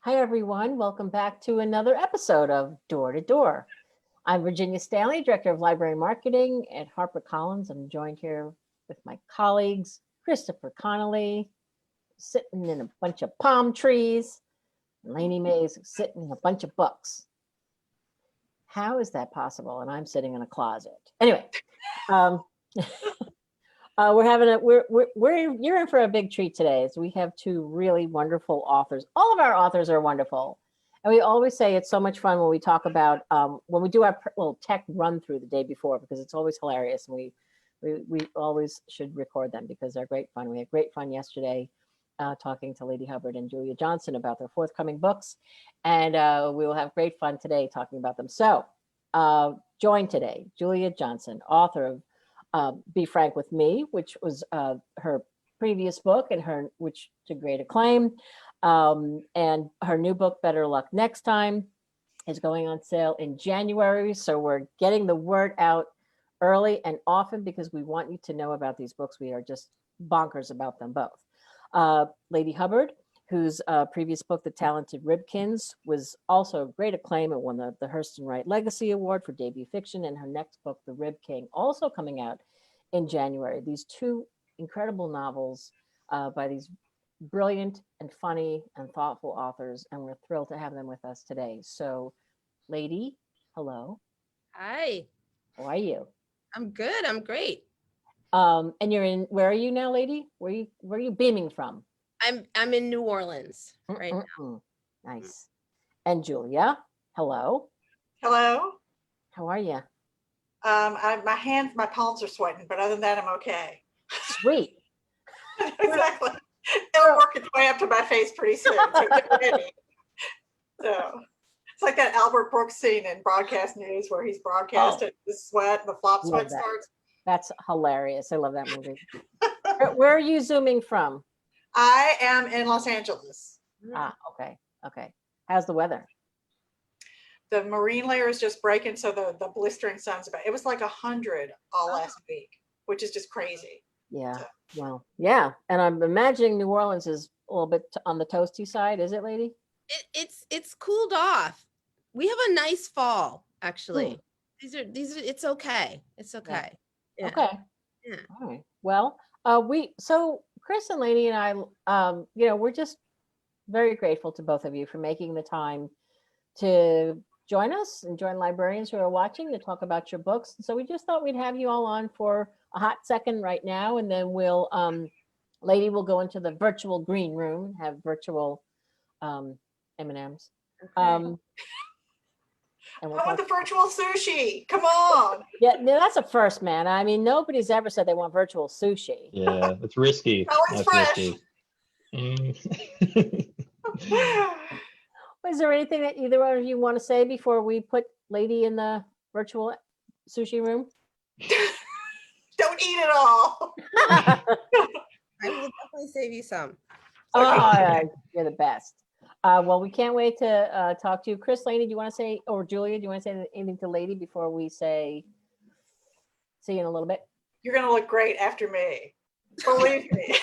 Hi, everyone. Welcome back to another episode of Door to Door. I'm Virginia Stanley, Director of Library Marketing at HarperCollins. I'm joined here with my colleagues, Christopher Connolly, sitting in a bunch of palm trees, and Lainey Mays sitting in a bunch of books. How is that possible? And I'm sitting in a closet. Anyway, you're in for a big treat today. So we have two really wonderful authors. All of our authors are wonderful. And we always say it's so much fun when we talk about, when we do our little tech run through the day before, because it's always hilarious. And we always should record them because they're great fun. We had great fun yesterday talking to Ladee Hubbard and Julia Johnson about their forthcoming books. And we will have great fun today talking about them. So joined today, Julia Johnson, author of Be Frank with Me, which was her previous book and which to great acclaim. And her new book, Better Luck Next Time, is going on sale in January. So we're getting the word out early and often because we want you to know about these books. We are just bonkers about them both. Ladee Hubbard, whose previous book, The Talented Ribkins, was also great acclaim and won the Hurston Wright Legacy Award for debut fiction. And her next book, The Rib King, also coming out in January. These two incredible novels by these brilliant and funny and thoughtful authors, and we're thrilled to have them with us today. So, Ladee, hello. Hi. How are you? I'm good. I'm great. And you're in, where are you now, Ladee? Where are you beaming from? I'm in New Orleans right now. Nice. And Julia, hello. Hello. How are you? My palms are sweating, but other than that, I'm okay. Sweet. Exactly. It'll work its way up to my face pretty soon. So get ready. So it's like that Albert Brooks scene in Broadcast News where he's broadcasting the sweat, the flop sweat starts. That's hilarious. I love that movie. Where are you zooming from? I am in Los Angeles. Okay. How's the weather? The marine layer is just breaking, so the blistering sun's about. It was like 100 all last week, which is just crazy. Yeah. So. Well, yeah. And I'm imagining New Orleans is a little bit on the toasty side. Is it, Ladee? It's cooled off. We have a nice fall, actually. These are it's okay. It's okay. Yeah. Yeah. Okay. Yeah. All right. Well, so Chris and Ladee and I, we're just very grateful to both of you for making the time to join us and join librarians who are watching to talk about your books. So we just thought we'd have you all on for a hot second right now, and then we'll Ladee will go into the virtual green room, have virtual M&Ms. Okay. And I want the virtual sushi. Come on. Yeah, no, that's a first, man. I mean, nobody's ever said they want virtual sushi. Yeah, it's risky. Oh, it's fresh. Risky. Is there anything that either of you want to say before we put Ladee in the virtual sushi room? Don't eat it all. I will definitely save you some. Oh, you're the best. Well, we can't wait to talk to you. Chris, Ladee, do you want to say, or Julia, do you want to say anything to Ladee before we say, see you in a little bit? You're going to look great after me. Believe me. It's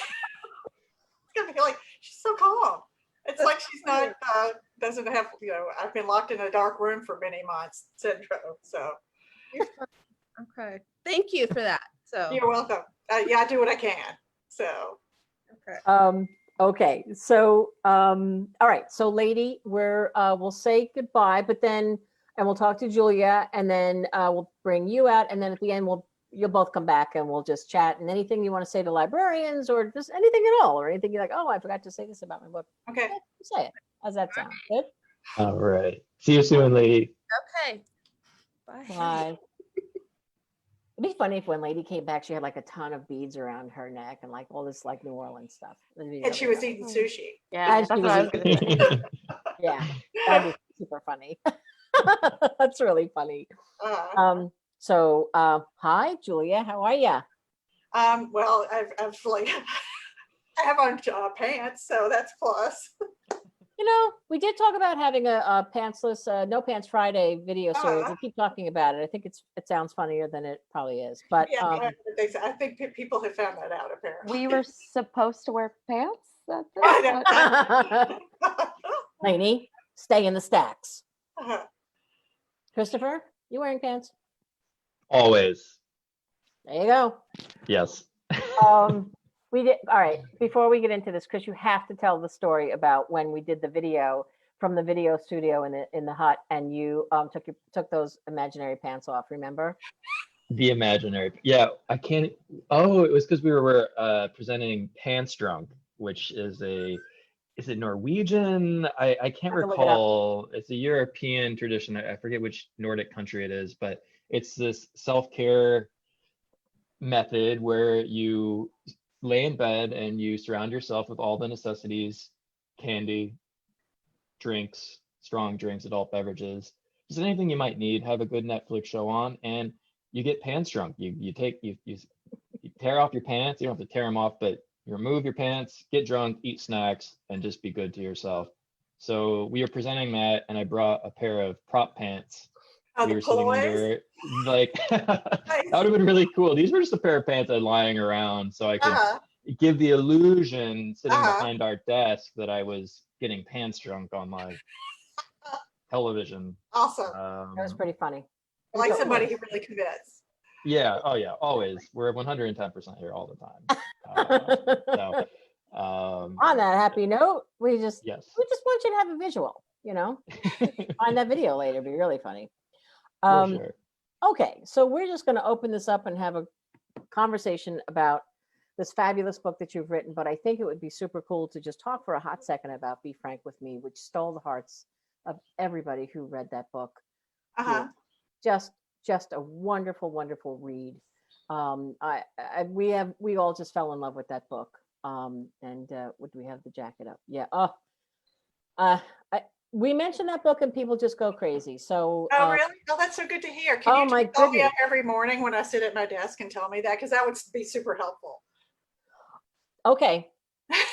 going to be like, she's so calm. It's like she's not, doesn't have, I've been locked in a dark room for many months syndrome. So. Okay. Thank you for that. So. You're welcome. Yeah, I do what I can. So. Okay. Okay. So, all right. So Ladee, we'll say goodbye, but then, and we'll talk to Julia, and then we'll bring you out. And then at the end, you'll both come back and we'll just chat, and anything you want to say to librarians or just anything at all, or anything you're like, oh, I forgot to say this about my book. Okay. Say it. How's that sound? Good? All right. See you soon, Ladee. Okay. Bye. Bye. It'd be funny if when Ladee came back, she had like a ton of beads around her neck and like all this like New Orleans stuff. And she was eating sushi. Yeah, And that's she what I was was gonna say. Yeah, that'd be super funny. That's really funny. So hi, Julia, how are you? Well, I've like, I have on pants, so that's plus. We did talk about having a pantsless, No Pants Friday video series. We keep talking about it. I think it sounds funnier than it probably is. But yeah, I think people have found that out apparently. We were supposed to wear pants. That's I know. Lainey, stay in the stacks. Uh-huh. Christopher, you wearing pants? Always. There you go. Yes. We did all right. Before we get into this, Chris, you have to tell the story about when we did the video from the video studio in the hut, and you took those imaginary pants off. Remember? The imaginary. Yeah, I can't. Oh, it was because we were presenting Pants Drunk, which is is it Norwegian? I can't I have to look it up. recall. It's a European tradition. I forget which Nordic country it is, but it's this self-care method where you lay in bed and you surround yourself with all the necessities, candy, drinks, strong drinks, adult beverages, just anything you might need, have a good Netflix show on, and you get pants drunk. You tear off your pants. You don't have to tear them off, but you remove your pants, get drunk, eat snacks, and just be good to yourself. So we were presenting that, and I brought a pair of prop pants. Oh, We the were sitting pullaways? under, like, that would have been really cool. These were just a pair of pants I had lying around, so I could Uh-huh. give the illusion sitting Uh-huh. behind our desk that I was getting pants drunk on live television. Awesome. That was pretty funny. I like So- somebody who really commits. Yeah. Oh, yeah. Always. We're 110% here all the time. On that happy note, we just Yes. want you to have a visual. Find that video later. It'd be really funny. For sure. Okay, so we're just going to open this up and have a conversation about this fabulous book that you've written. But I think it would be super cool to just talk for a hot second about Be Frank with Me, which stole the hearts of everybody who read that book. Uh-huh. Just a wonderful, wonderful read. We all just fell in love with that book. Would we have the jacket up? Yeah. We mention that book and people just go crazy. So. Oh, really? Oh, that's so good to hear. Can Oh, you my just call me goodness. up every morning when I sit at my desk and tell me that? Because that would be super helpful. Okay.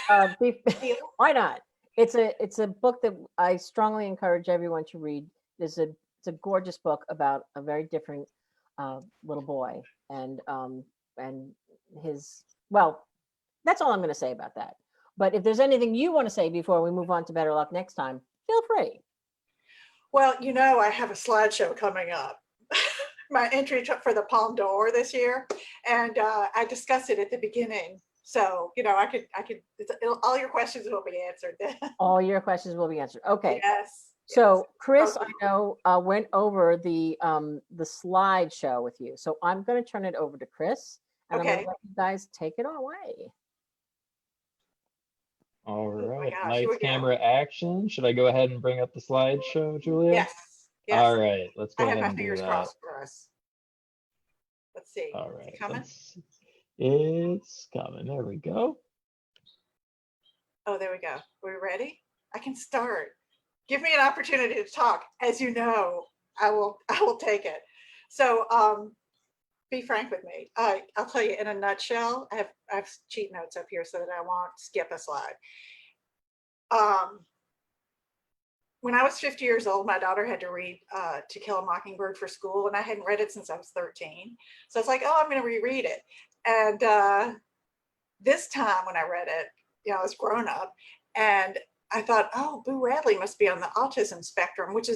Why not? It's a book that I strongly encourage everyone to read. It's a gorgeous book about a very different little boy and his, well, that's all I'm going to say about that. But if there's anything you want to say before we move on to Better Luck Next Time, feel free. Well, I have a slideshow coming up. My entry for the Palme d'Or this year, and I discussed it at the beginning. So, I could, all your questions will be answered then. All your questions will be answered. Okay. Yes. So Chris, Okay. I know went over the slideshow with you. So I'm going to turn it over to Chris, and I'm going Okay. to let you guys take it away. All my right. gosh, here we Lights, go. camera, action. Should I go ahead and bring up the slideshow, Julia? Yes. Yes. All right. Let's I go have ahead my and do fingers that. crossed for us. Let's see. All Is right. it coming? It's coming. There we go. Oh, there we go. We ready? I can start. Give me an opportunity to talk. As you know, I will take it. So be frank with me. I'll tell you in a nutshell. I have cheat notes up here so that I won't skip a slide. When I was 50 years old, my daughter had to read To Kill a Mockingbird for school, and I hadn't read it since I was 13. So I was like, oh, I'm going to reread it. And this time when I read it, I was grown up, and I thought, oh, Boo Radley must be on the autism spectrum, which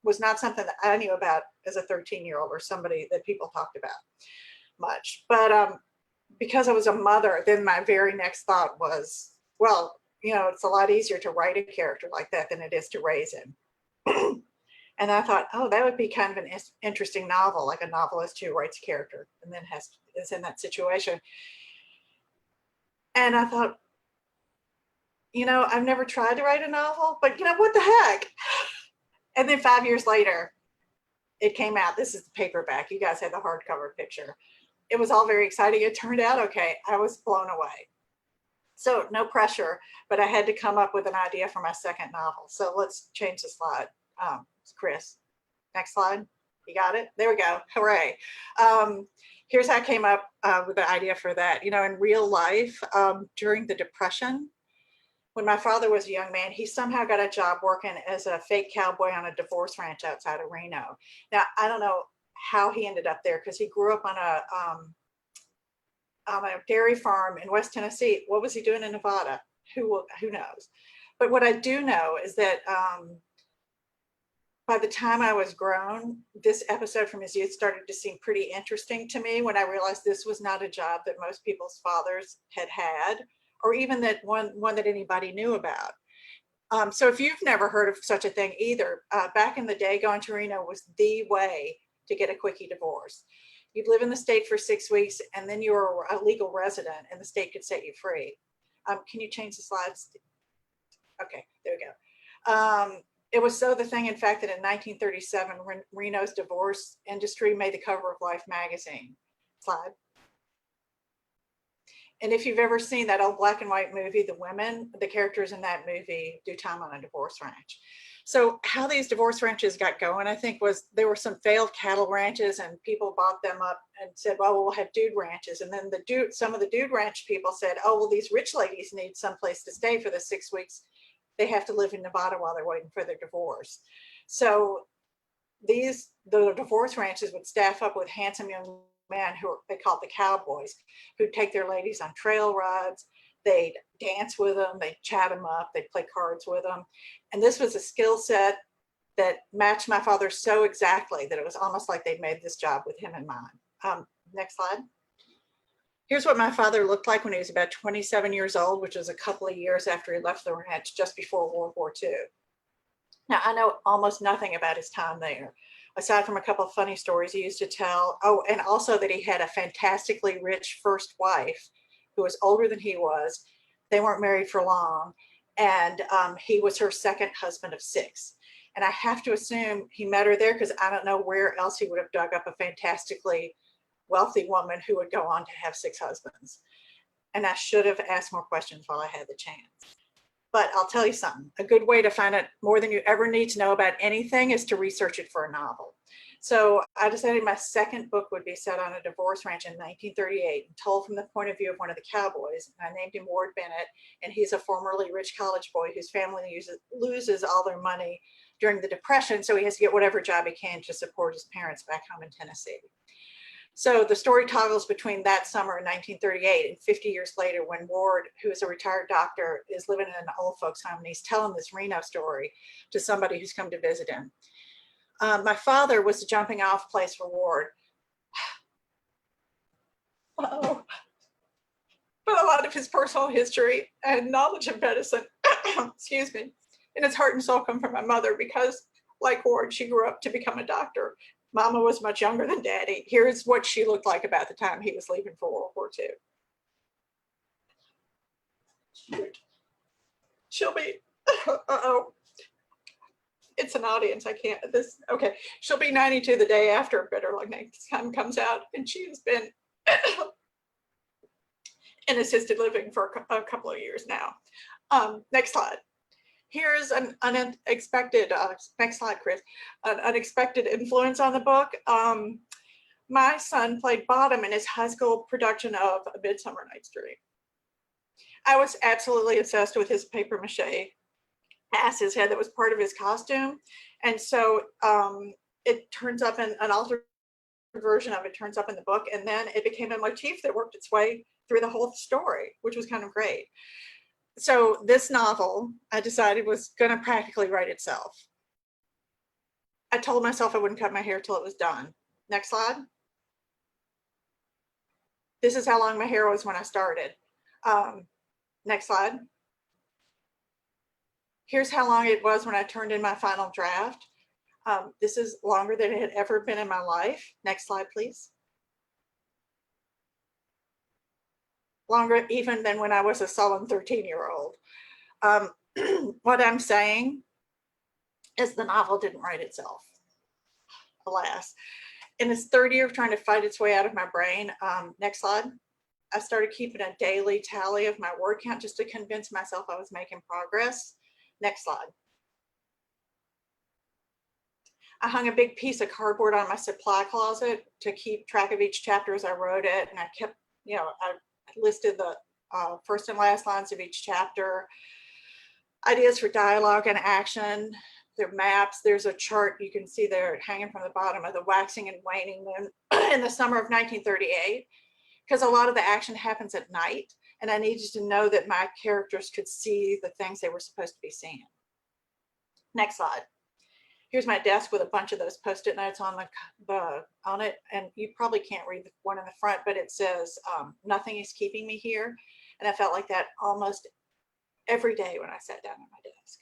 was not something that I knew about as a 13-year-old or somebody that people talked about much. But because I was a mother, then my very next thought was, well, it's a lot easier to write a character like that than it is to raise him. And I thought, oh, that would be kind of an interesting novel, like a novelist who writes a character and then is in that situation. And I thought, I've never tried to write a novel, but what the heck? And then 5 years later, it came out. This is the paperback. You guys had the hardcover picture. It was all very exciting. It turned out okay. I was blown away. So no pressure, but I had to come up with an idea for my second novel. So let's change the slide. Chris, next slide. You got it? There we go. Hooray. Here's how I came up with the idea for that. In real life, during the Depression, when my father was a young man, he somehow got a job working as a fake cowboy on a divorce ranch outside of Reno. Now, I don't know how he ended up there because he grew up on a dairy farm in West Tennessee. What was he doing in Nevada? Who knows? But what I do know is that by the time I was grown, this episode from his youth started to seem pretty interesting to me when I realized this was not a job that most people's fathers had had, or even that one that anybody knew about. So if you've never heard of such a thing either, back in the day, going to Reno was the way to get a quickie divorce. You'd live in the state for 6 weeks, and then you were a legal resident, and the state could set you free. Can you change the slides? Okay, there we go. It was so the thing, in fact, that in 1937, Reno's divorce industry made the cover of Life magazine. Slide. And if you've ever seen that old black and white movie, The Women, the characters in that movie do time on a divorce ranch. So how these divorce ranches got going, I think, was there were some failed cattle ranches and people bought them up and said, well, we'll have dude ranches. And then some of the dude ranch people said, oh, well, these rich ladies need someplace to stay for the 6 weeks. They have to live in Nevada while they're waiting for their divorce. So the divorce ranches would staff up with handsome young men who they called the cowboys, who'd take their ladies on trail rides. They'd dance with them, they'd chat them up, they'd play cards with them. And this was a skill set that matched my father so exactly that it was almost like they made this job with him in mind. Next slide. Here's what my father looked like when he was about 27 years old, which was a couple of years after he left the ranch, just before World War II. Now, I know almost nothing about his time there, aside from a couple of funny stories he used to tell. Oh, and also that he had a fantastically rich first wife who was older than he was. They weren't married for long. And he was her second husband of 6. And I have to assume he met her there because I don't know where else he would have dug up a fantastically wealthy woman who would go on to have 6 husbands. And I should have asked more questions while I had the chance. But I'll tell you something, a good way to find out more than you ever need to know about anything is to research it for a novel. So I decided my second book would be set on a divorce ranch in 1938 and told from the point of view of one of the cowboys. And I named him Ward Bennett, and he's a formerly rich college boy whose family loses all their money during the Depression, so he has to get whatever job he can to support his parents back home in Tennessee. So the story toggles between that summer in 1938 and 50 years later when Ward, who is a retired doctor, is living in an old folks home, and he's telling this Reno story to somebody who's come to visit him. My father was the jumping off place for Ward. But a lot of his personal history and knowledge of medicine, excuse me, and his heart and soul come from my mother because, like Ward, she grew up to become a doctor. Mama was much younger than Daddy. Here's what she looked like about the time he was leaving for World War II. Shoot. She'll be, uh-oh. It's an audience, I can't, okay. She'll be 92 the day after Better Luck Next Time comes out, and she has been in assisted living for a couple of years now. Next slide. Here's an unexpected, next slide, Chris, an unexpected influence on the book. My son played Bottom in his high school production of A Midsummer Night's Dream. I was absolutely obsessed with his paper mache ass his head that was part of his costume. And so it turns up in an altered version of it turns up in the book. And then it became a motif that worked its way through the whole story, which was kind of great. So this novel, I decided, was going to practically write itself. I told myself I wouldn't cut my hair till it was done. Next slide. This is how long my hair was when I started. Next slide. Here's how long it was when I turned in my final draft. This is longer than it had ever been in my life. Next slide, please. Longer even than when I was a sullen 13-year-old. What I'm saying is the novel didn't write itself, alas. In its third year of trying to fight its way out of my brain, next slide, I started keeping a daily tally of my word count just to convince myself I was making progress. Next slide. I hung a big piece of cardboard on my supply closet to keep track of each chapter as I wrote it, and I kept, I listed the first and last lines of each chapter, ideas for dialogue and action, their maps. There's a chart you can see there hanging from the bottom of the waxing and waning moon in the summer of 1938, because a lot of the action happens at night. and I needed to know that my characters could see the things they were supposed to be seeing. Next slide. Here's my desk with a bunch of those Post-it notes on it, and you probably can't read the one in the front, but it says, nothing is keeping me here. And I felt like that almost every day when I sat down at my desk.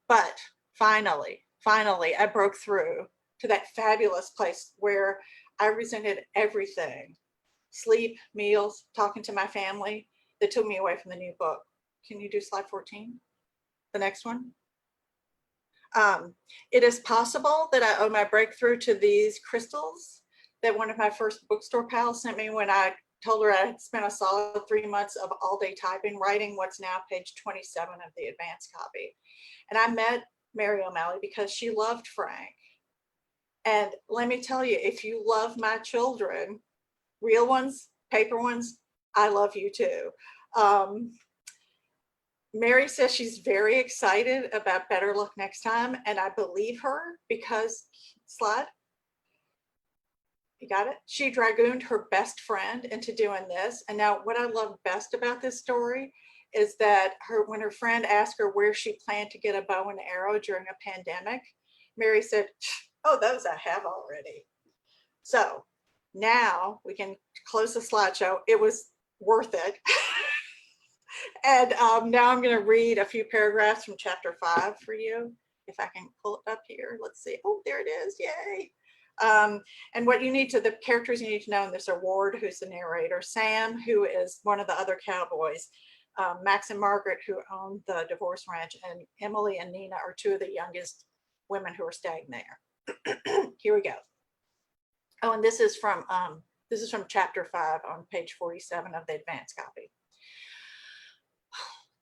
But finally, I broke through to that fabulous place where I resented everything. Sleep, meals, talking to my family, that took me away from the new book. Can you do slide 14? The next one. It is possible that I owe my breakthrough to these crystals that one of my first bookstore pals sent me when I told her I had spent a solid 3 months of all day typing, writing what's now page 27 of the advanced copy. And I met Mary O'Malley because she loved Frank. And let me tell you, if you love my children, real ones, paper ones, I love you too. Mary says she's very excited about Better Luck Next Time, and I believe her because, slide, you got it? She dragooned her best friend into doing this. And now what I love best about this story is that when her friend asked her where she planned to get a bow and arrow during a pandemic, Mary said, oh, those I have already. So now we can close the slideshow. It was worth it. And now I'm going to read a few paragraphs from chapter 5 for you. If I can pull it up here, let's see. Oh, there it is. Yay. And what you need to, the characters you need to know in this are Ward, who's the narrator, Sam, who is one of the other cowboys, Max and Margaret, who own the divorce ranch, and Emily and Nina are two of the youngest women who are staying there. Here we go. Oh, and this is from chapter 5 on page 47 of the advanced copy.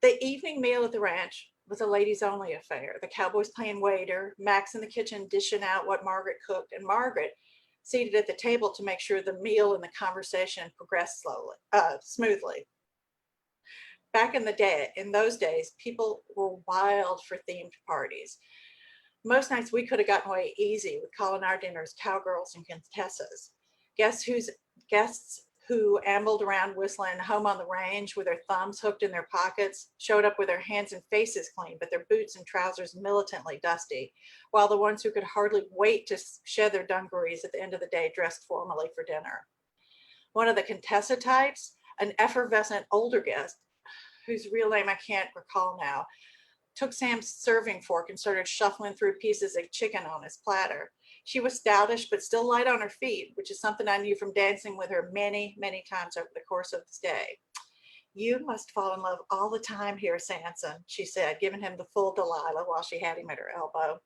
The evening meal at the ranch was a ladies only affair. The cowboys playing waiter, Max in the kitchen dishing out what Margaret cooked, and Margaret seated at the table to make sure the meal and the conversation progressed smoothly. Back in those days, people were wild for themed parties. Most nights we could have gotten away easy with calling our dinners cowgirls and contessas. Guests who ambled around whistling Home on the Range with their thumbs hooked in their pockets showed up with their hands and faces clean, but their boots and trousers militantly dusty, while the ones who could hardly wait to shed their dungarees at the end of the day dressed formally for dinner. One of the contessa types, an effervescent older guest, whose real name I can't recall now, took Sam's serving fork and started shuffling through pieces of chicken on his platter. She was stoutish, but still light on her feet, which is something I knew from dancing with her many, many times over the course of this day. You must fall in love all the time here, Sanson, she said, giving him the full Delilah while she had him at her elbow.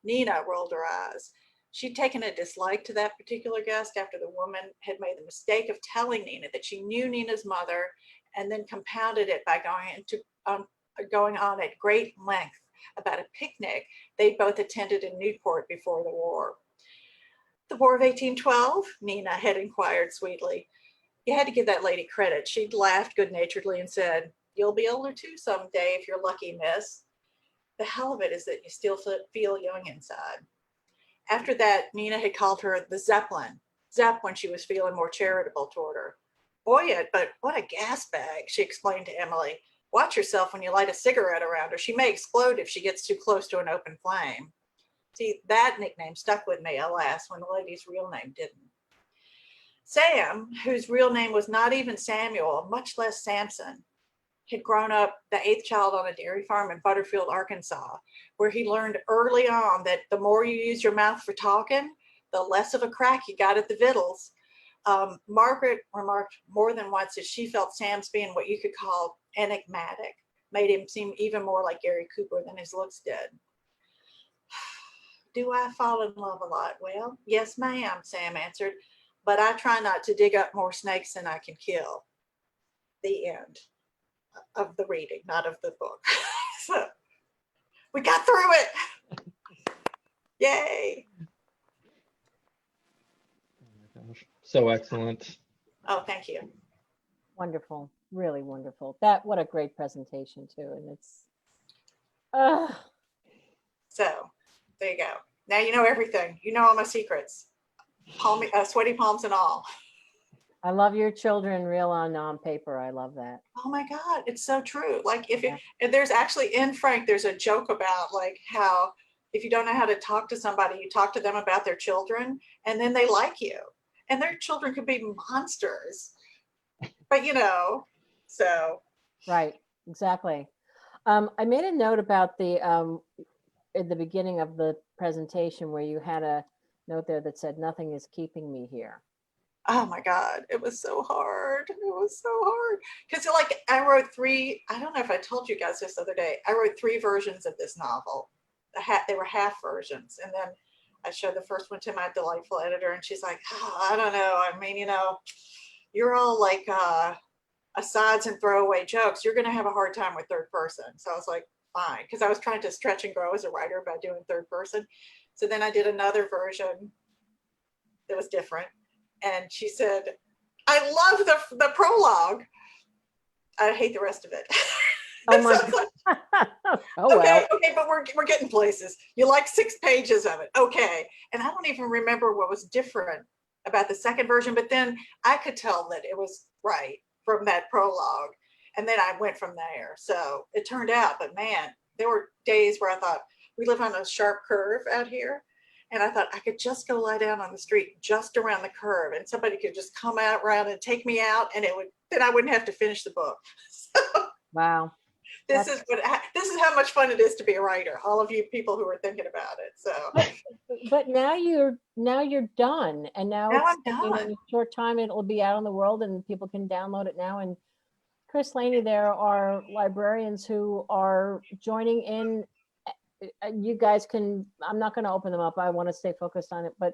Nina rolled her eyes. She'd taken a dislike to that particular guest after the woman had made the mistake of telling Nina that she knew Nina's mother, and then compounded it by going on at great length about a picnic they'd both attended in Newport before the war. The War of 1812? Nina had inquired sweetly. You had to give that lady credit. She'd laughed good-naturedly and said, you'll be older too someday if you're lucky, miss. The hell of it is that you still feel young inside. After that, Nina had called her the Zeppelin, Zepp when she was feeling more charitable toward her. Buoyant, but what a gas bag, she explained to Emily. Watch yourself when you light a cigarette around her. She may explode if she gets too close to an open flame. See, that nickname stuck with me, alas, when the lady's real name didn't. Sam, whose real name was not even Samuel, much less Samson, had grown up the 8th child on a dairy farm in Butterfield, Arkansas, where he learned early on that the more you use your mouth for talking, the less of a crack you got at the victuals. Margaret remarked more than once that she felt Sam's being what you could call enigmatic made him seem even more like Gary Cooper than his looks did. Do I fall in love a lot? Well, yes, ma'am, Sam answered, but I try not to dig up more snakes than I can kill. The end of the reading, not of the book. So we got through it. Yay. Oh my gosh. So excellent. Oh, thank you. Wonderful, really wonderful. What a great presentation too. And it's, So there you go. Now you know everything. You know all my secrets. Sweaty palms and all. I love your children real on paper. I love that. Oh my God, it's so true. Like if you, Yeah. and there's actually in Frank, there's a joke about like how if you don't know how to talk to somebody, you talk to them about their children and then they like you. And their children could be monsters. But so Right. Exactly. I made a note about the at the beginning of the presentation where you had a note there that said, "Nothing is keeping me here." oh my God, it was so hard. It was so hard. Because like I wrote three, I don't know if I told you guys this the other day, I wrote three versions of this novel. They were half versions. And then I showed the first one to my delightful editor and she's like, oh, I don't know. I mean, you're all like asides and throwaway jokes. You're going to have a hard time with third person. So I was like, fine. Because I was trying to stretch and grow as a writer by doing third person. So then I did another version that was different. And she said, I love the prologue. I hate the rest of it. Oh my So God. Oh okay, well. okay, but we're getting places. You like 6 pages of it. Okay. And I don't even remember what was different about the second version, but then I could tell that it was right from that prologue. And then I went from there. So it turned out, but man, there were days where I thought, we live on a sharp curve out here. And I thought I could just go lie down on the street just around the curve and somebody could just come out around and take me out and then I wouldn't have to finish the book. So Wow. this is how much fun it is to be a writer. All of you people who are thinking about it. So But now you're done, and now now it's I'm in done. a short time it will be out in the world, and people can download it now. And Chris Laney, there are librarians who are joining in. You guys can. I'm not going to open them up. I want to stay focused on it, but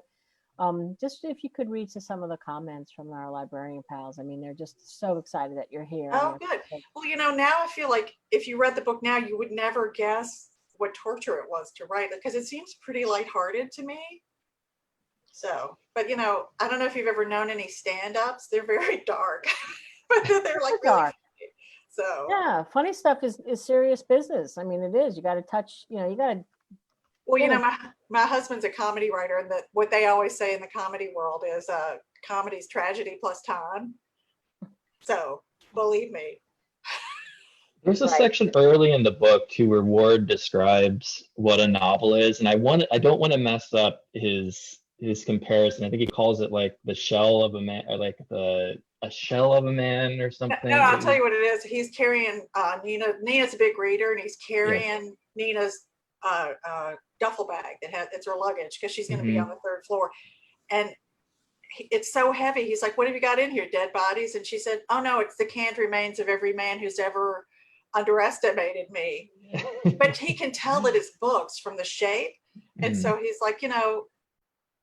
just if you could read to some of the comments from our librarian pals. I mean, they're just so excited that you're here. Oh, good. Well, now I feel like if you read the book now, you would never guess what torture it was to write it because it seems pretty lighthearted to me. So, but I don't know if you've ever known any stand-ups. They're very dark, but they're like really Dark. funny. So Yeah, funny stuff is serious business. I mean, it is. You got to touch. You got to. well, my husband's a comedy writer, and what they always say in the comedy world is comedy's tragedy plus time. So believe me. There's a Right. section early in the book too where Ward describes what a novel is, and I don't want to mess up his comparison. I think he calls it like the shell of a man, or like a shell of a man or something. No, I'll tell you what it is. He's carrying Nina. Nina's a big reader, and he's carrying Nina's duffel bag it's her luggage because she's going to be on the 3rd floor, and it's so heavy. He's like, "What have you got in here? Dead bodies?" And she said, "Oh no, it's the canned remains of every man who's ever underestimated me." But he can tell that it's books from the shape, and so he's like,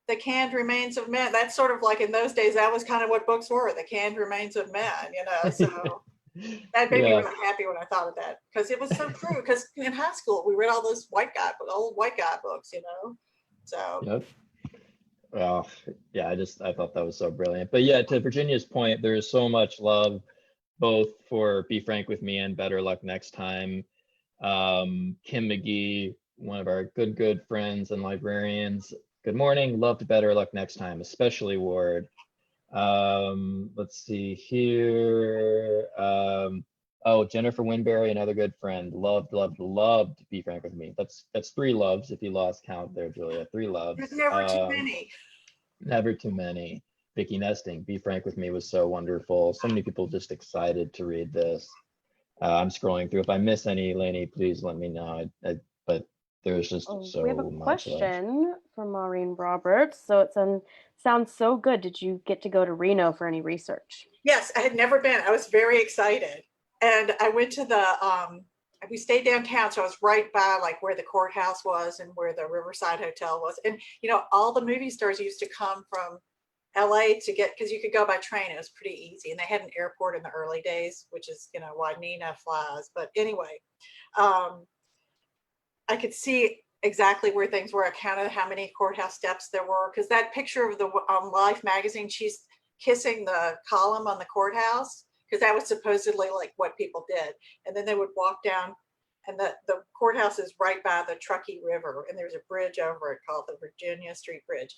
the canned remains of men. That's sort of like in those days, that was kind of what books were, the canned remains of men, So that made me really happy when I thought of that because it was so true. Because in high school, we read all those old white guy books, So Yep. Well, yeah, I thought that was so brilliant. But yeah, to Virginia's point, there is so much love both for Be Frank with Me and Better Luck Next Time. Kim McGee, one of our good friends and librarians. Good morning. Loved Better Luck Next Time, especially Ward. Let's see here. Oh, Jennifer Winberry, another good friend. Loved Be Frank with Me. That's 3 loves if you lost count there, Julia. 3 loves. there's never too many. Never too many. Vicky Nesting, Be Frank with Me was so wonderful. So many people just excited to read this. I'm scrolling through. If I miss any, Lainey, please let me know. But there's just so We have a much love. question from Maureen Roberts. So it sounds so good. Did you get to go to Reno for any research? Yes, I had never been. I was very excited. And I went to we stayed downtown. So I was right by like where the courthouse was and where the Riverside Hotel was. And, all the movie stars used to come from LA to get, because you could go by train. It was pretty easy. And they had an airport in the early days, which is, why Nina flies. But anyway, I could see exactly where things were. I counted how many courthouse steps there were. Because that picture of the Life magazine, she's kissing the column on the courthouse, because that was supposedly like what people did. And then they would walk down, and the courthouse is right by the Truckee River, and there's a bridge over it called the Virginia Street Bridge.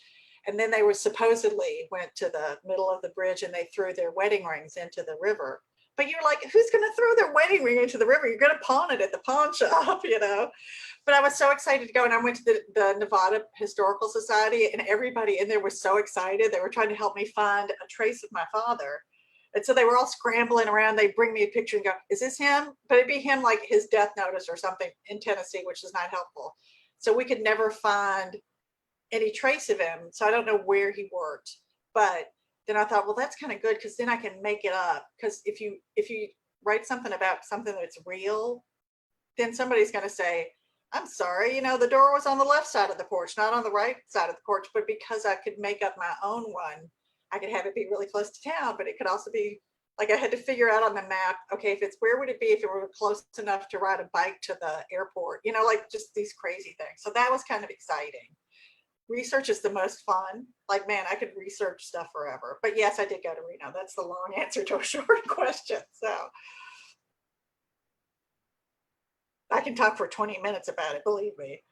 And then they were supposedly went to the middle of the bridge and they threw their wedding rings into the river. But you're like, who's going to throw their wedding ring into the river? You're going to pawn it at the pawn shop, you know? But I was so excited to go, and I went to the Nevada Historical Society, and everybody in there was so excited. They were trying to help me find a trace of my father. And so they were all scrambling around. They'd bring me a picture and go, is this him? But it'd be him like his death notice or something in Tennessee, which is not helpful. So we could never find any trace of him. So I don't know where he worked. But then I thought, well, that's kind of good, because then I can make it up. Because if you write something about something that's real, then somebody's going to say, I'm sorry, you know, the door was on the left side of the porch, not on the right side of the porch. But because I could make up my own one, I could have it be really close to town, but it could also be like I had to figure out on the map, okay, if it's where would it be if it were close enough to ride a bike to the airport, you know, like just these crazy things. So that was kind of exciting. Research is the most fun. Like, man, I could research stuff forever. But yes, I did go to Reno. That's the long answer to a short question. So I can talk for 20 minutes about it, believe me.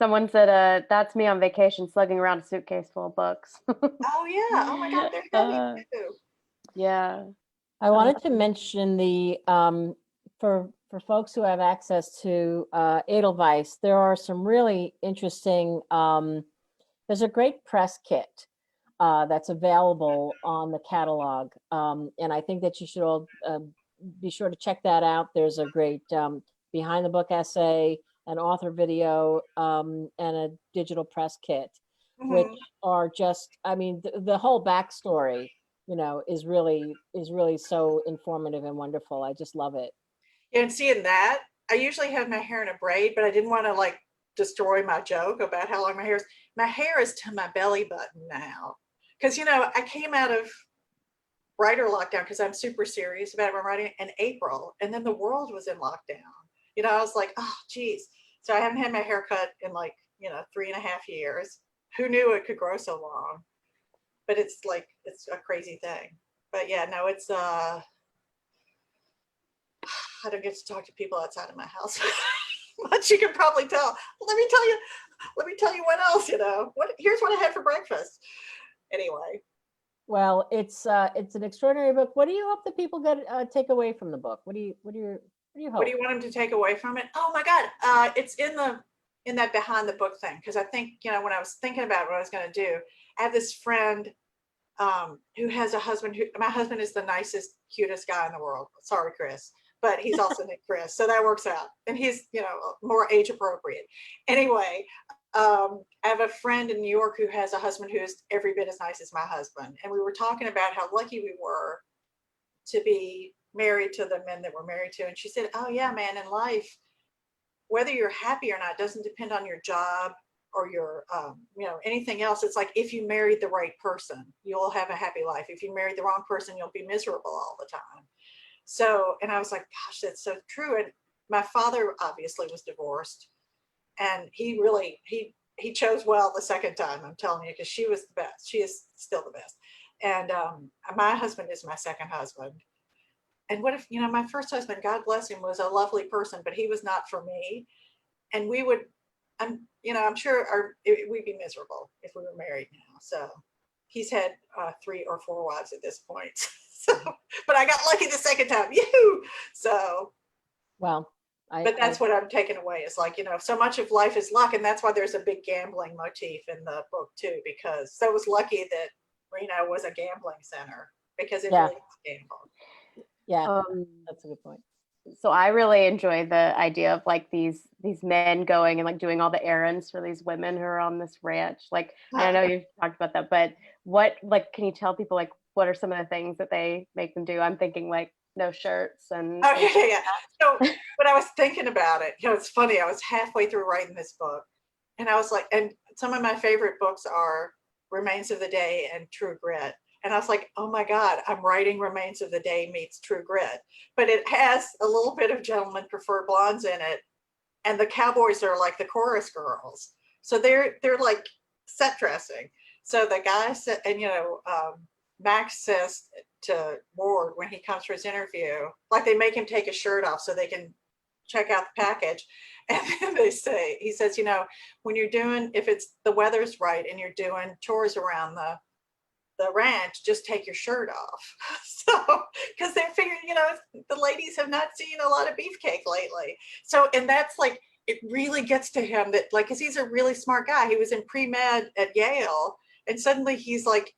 Someone said, that's me on vacation slugging around a suitcase full of books. Oh yeah. Oh my God, there's that too. Yeah. I wanted to mention the for folks who have access to Edelweiss, there are some really interesting. There's a great press kit that's available on the catalog, and I think that you should all be sure to check that out. There's a great behind the book essay, an author video, and a digital press kit, which are just, I mean, the whole backstory, you know, is really so informative and wonderful. I just love it. Yeah, and seeing that, I usually have my hair in a braid, but I didn't want to like destroy my joke about how long my hair is. My hair is to my belly button now. Because, you know, I came out of writer lockdown because I'm super serious about my writing in April, and then the world was in lockdown. You know, I was like, oh, geez. So I haven't had my hair cut in like, you know, 3.5 years. Who knew it could grow so long? But it's like, it's a crazy thing. But yeah, no, it's, I don't get to talk to people outside of my house much. You can probably tell. Let me tell you what else, you know, here's what I had for breakfast. Anyway. Well, it's an extraordinary book. What do you hope that people take away from the book? What do you hope? What do you want them to take away from it? Oh my God. It's in that behind the book thing. Cause I think, you know, when I was thinking about what I was going to do, I have this friend who has a husband my husband is the nicest, cutest guy in the world. Sorry, Chris, but he's also named Chris. So that works out. And he's, you know, more age appropriate. Anyway, I have a friend in New York who has a husband who is every bit as nice as my husband. And we were talking about how lucky we were to be married to the men that we're married to. And she said, oh yeah, man, in life, whether you're happy or not doesn't depend on your job or your, you know, anything else. It's like, if you married the right person, you'll have a happy life. If you married the wrong person, you'll be miserable all the time. So, and I was like, gosh, that's so true. And my father obviously was divorced, and he really, he chose well the second time, I'm telling you, because she was the best. She is still the best. And my husband is my second husband. And what if, you know, my first husband, God bless him, was a lovely person, but he was not for me. And we would, you know, I'm sure we'd be miserable if we were married now. So he's had 3 or 4 wives at this point. So, but I got lucky the second time. Yoo-hoo! So, well, but that's what I'm taking away. Is like, you know, so much of life is luck, and that's why there's a big gambling motif in the book too. Because so I was lucky that Reno was a gambling center, because it really is gamble. Yeah, that's a good point. So I really enjoy the idea of like these men going and like doing all the errands for these women who are on this ranch. Like, I know you've talked about that, but what, like, can you tell people like what are some of the things that they make them do? I'm thinking like no shirts and. Oh yeah. So when I was thinking about it, you know, it's funny. I was halfway through writing this book, and I was like, and some of my favorite books are Remains of the Day and True Grit. And I was like, oh my God, I'm writing Remains of the Day meets True Grit. But it has a little bit of Gentlemen Prefer Blondes in it. And the cowboys are like the chorus girls. So they're like set dressing. So the guy said, and you know, Max says to Ward when he comes for his interview, like they make him take his shirt off so they can check out the package. And then he says, you know, when you're doing, if it's the weather's right and you're doing chores around the ranch, just take your shirt off. So, because they're figuring, you know, the ladies have not seen a lot of beefcake lately. So, and that's like, it really gets to him that, like, because he's a really smart guy. He was in pre-med at Yale, and suddenly he's like,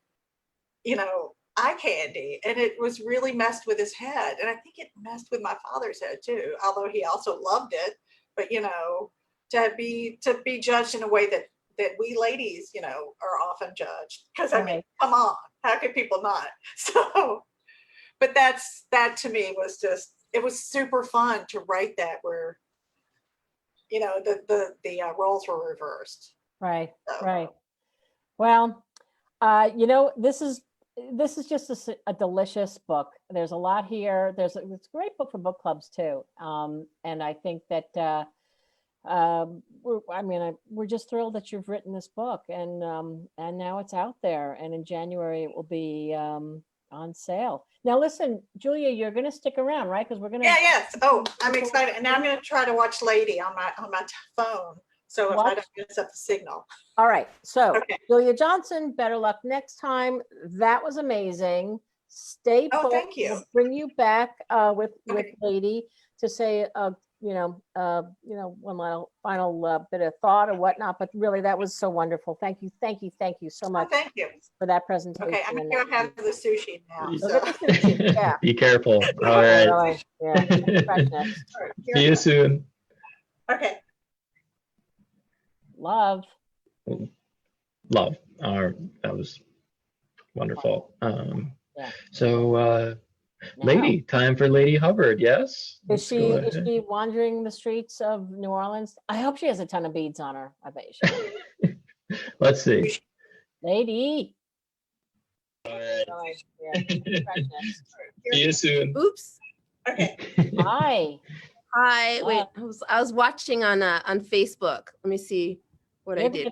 you know, eye candy. And it was really messed with his head. And I think it messed with my father's head too, although he also loved it. But, you know, to be judged in a way that we ladies, you know, are often judged. Because I mean, come on, how could people not? So, but that to me was just, it was super fun to write that, where, you know, the roles were reversed. Right, So. right. Well, you know, this is just a delicious book. There's a lot here. It's a great book for book clubs too. And I think that we're just thrilled that you've written this book, and now it's out there, and in January it will be on sale. Now listen, Julia, you're going to stick around, right? Because we're going to. Yeah, yes. Oh, I'm excited. And now I'm going to try to watch Ladee on my phone. So if I don't mess up the signal. All right. So okay. Julia Johnson, better luck next time. That was amazing. Stay put. Thank you. We'll bring you back with Ladee to say one final bit of thought or whatnot. But really, that was so wonderful. Thank you so much. Thank you For that presentation. Okay, I'm going to have the sushi now. So. Yeah. Be careful. All right. Really. Yeah. See you soon. Okay. Love. That was wonderful. Yeah. So, Ladee, time for Ladee Hubbard. Yes. Is she wandering the streets of New Orleans? I hope she has a ton of beads on her. I bet she. Let's see. Ladee. All right. Yeah. See you soon. Oops. Okay. Hi. Hi. Wait, I was watching on Facebook. Let me see what I did.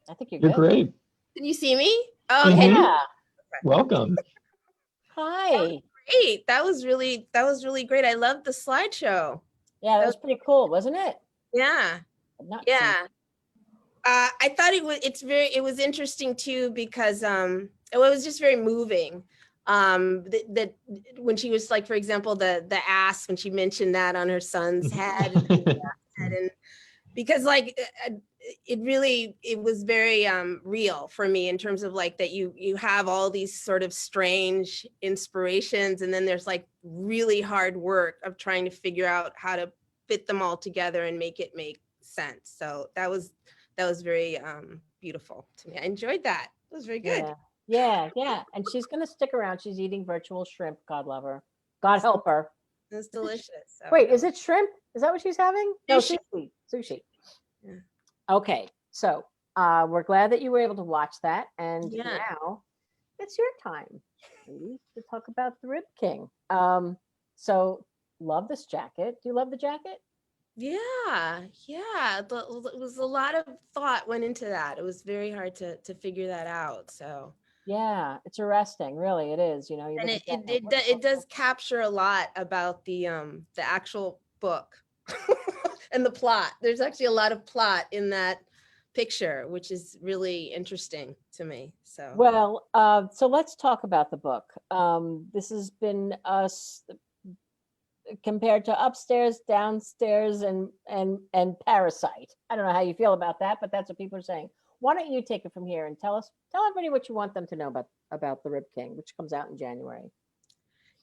I think you're good. Great. Can you see me? Oh, okay. Yeah. Welcome. Hi. Great. That was really great. I loved the slideshow. Yeah, that was pretty cool, wasn't it? Yeah. Yeah. I thought it was interesting too, because it was just very moving. That when she was like, for example, the ass, when she mentioned that on her son's head, and because like it was very real for me, in terms of like that you have all these sort of strange inspirations, and then there's like really hard work of trying to figure out how to fit them all together and make it make sense. So that was very beautiful to me. I enjoyed that. It was very good. Yeah. And she's going to stick around. She's eating virtual shrimp. God love her. God help her. It's delicious. So. Wait, is it shrimp? Is that what she's having? Sushi. No, sushi. Yeah. Okay. So we're glad that you were able to watch that. And now it's your time to talk about the Rib King. So love this jacket. Do you love the jacket? Yeah. It was a lot of thought went into that. It was very hard to figure that out. So yeah, it's arresting. Really, it is. You know, and it does capture a lot about the actual book and the plot. There's actually a lot of plot in that picture, which is really interesting to me. So well, so let's talk about the book. This has been compared to Upstairs, Downstairs, and Parasite. I don't know how you feel about that, but that's what people are saying. Why don't you take it from here and tell everybody what you want them to know about the Rib King, which comes out in January.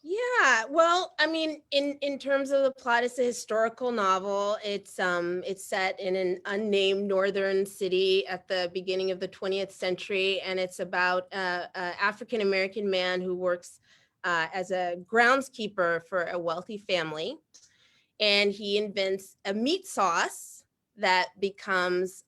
Yeah, well, I mean, in terms of the plot, it's a historical novel. It's set in an unnamed northern city at the beginning of the 20th century, and it's about an African-American man who works as a groundskeeper for a wealthy family, and he invents a meat sauce that becomes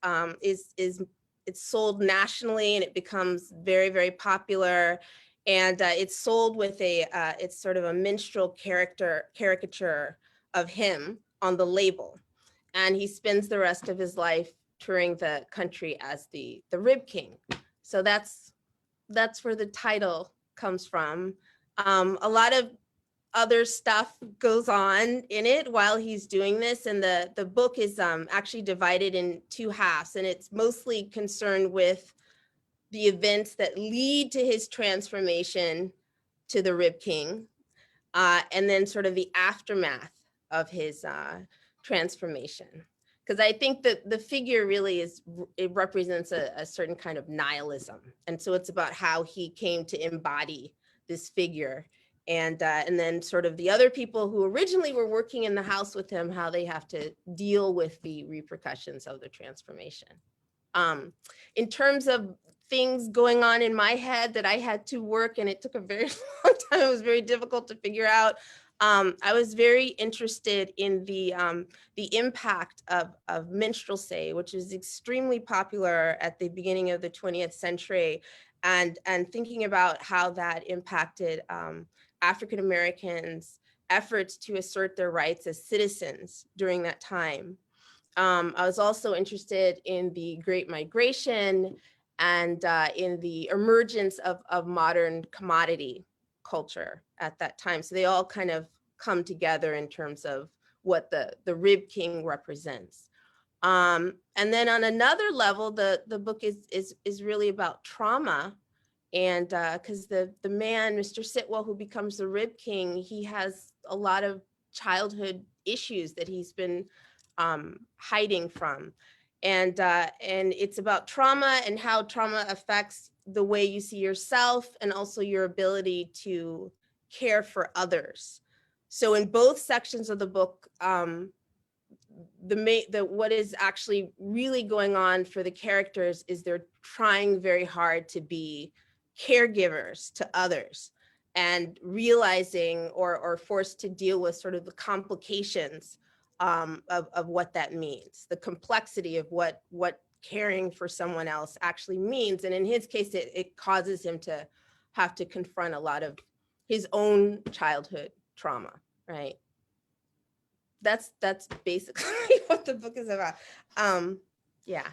it's sold nationally, and it becomes very, very popular. And it's sold with it's sort of a minstrel caricature of him on the label. And he spends the rest of his life touring the country as the Rib King. So that's where the title comes from. A lot of other stuff goes on in it while he's doing this. And the book is actually divided in two halves, and it's mostly concerned with the events that lead to his transformation to the Rib King, and then sort of the aftermath of his transformation. Because I think that the figure really it represents a certain kind of nihilism. And so it's about how he came to embody this figure. And then sort of the other people who originally were working in the house with him, how they have to deal with the repercussions of the transformation. In terms of things going on in my head that I had to work, and it took a very long time, it was very difficult to figure out. I was very interested in the impact of minstrelsy, which is extremely popular at the beginning of the 20th century, and thinking about how that impacted African Americans' efforts to assert their rights as citizens during that time. I was also interested in the Great Migration and in the emergence of modern commodity culture at that time. So they all kind of come together in terms of what the Rib King represents. And then on another level, the book is really about trauma. And because the man, Mr. Sitwell, who becomes the Rib King, he has a lot of childhood issues that he's been hiding from. And it's about trauma and how trauma affects the way you see yourself and also your ability to care for others. So in both sections of the book, what is actually really going on for the characters is they're trying very hard to be caregivers to others and realizing or forced to deal with sort of the complications of what that means, the complexity of what caring for someone else actually means. And in his case, it causes him to have to confront a lot of his own childhood trauma, right? That's basically what the book is about. Yeah.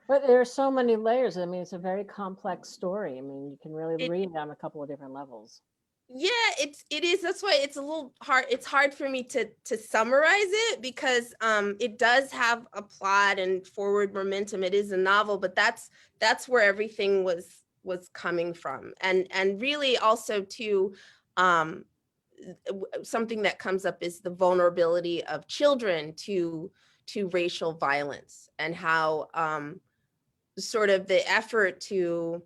But there are so many layers. I mean, it's a very complex story. I mean, you can really read it on a couple of different levels. Yeah, it is. That's why it's a little hard. It's hard for me to summarize it because it does have a plot and forward momentum. It is a novel, but that's where everything was coming from. And really also too, something that comes up is the vulnerability of children to racial violence and how sort of the effort to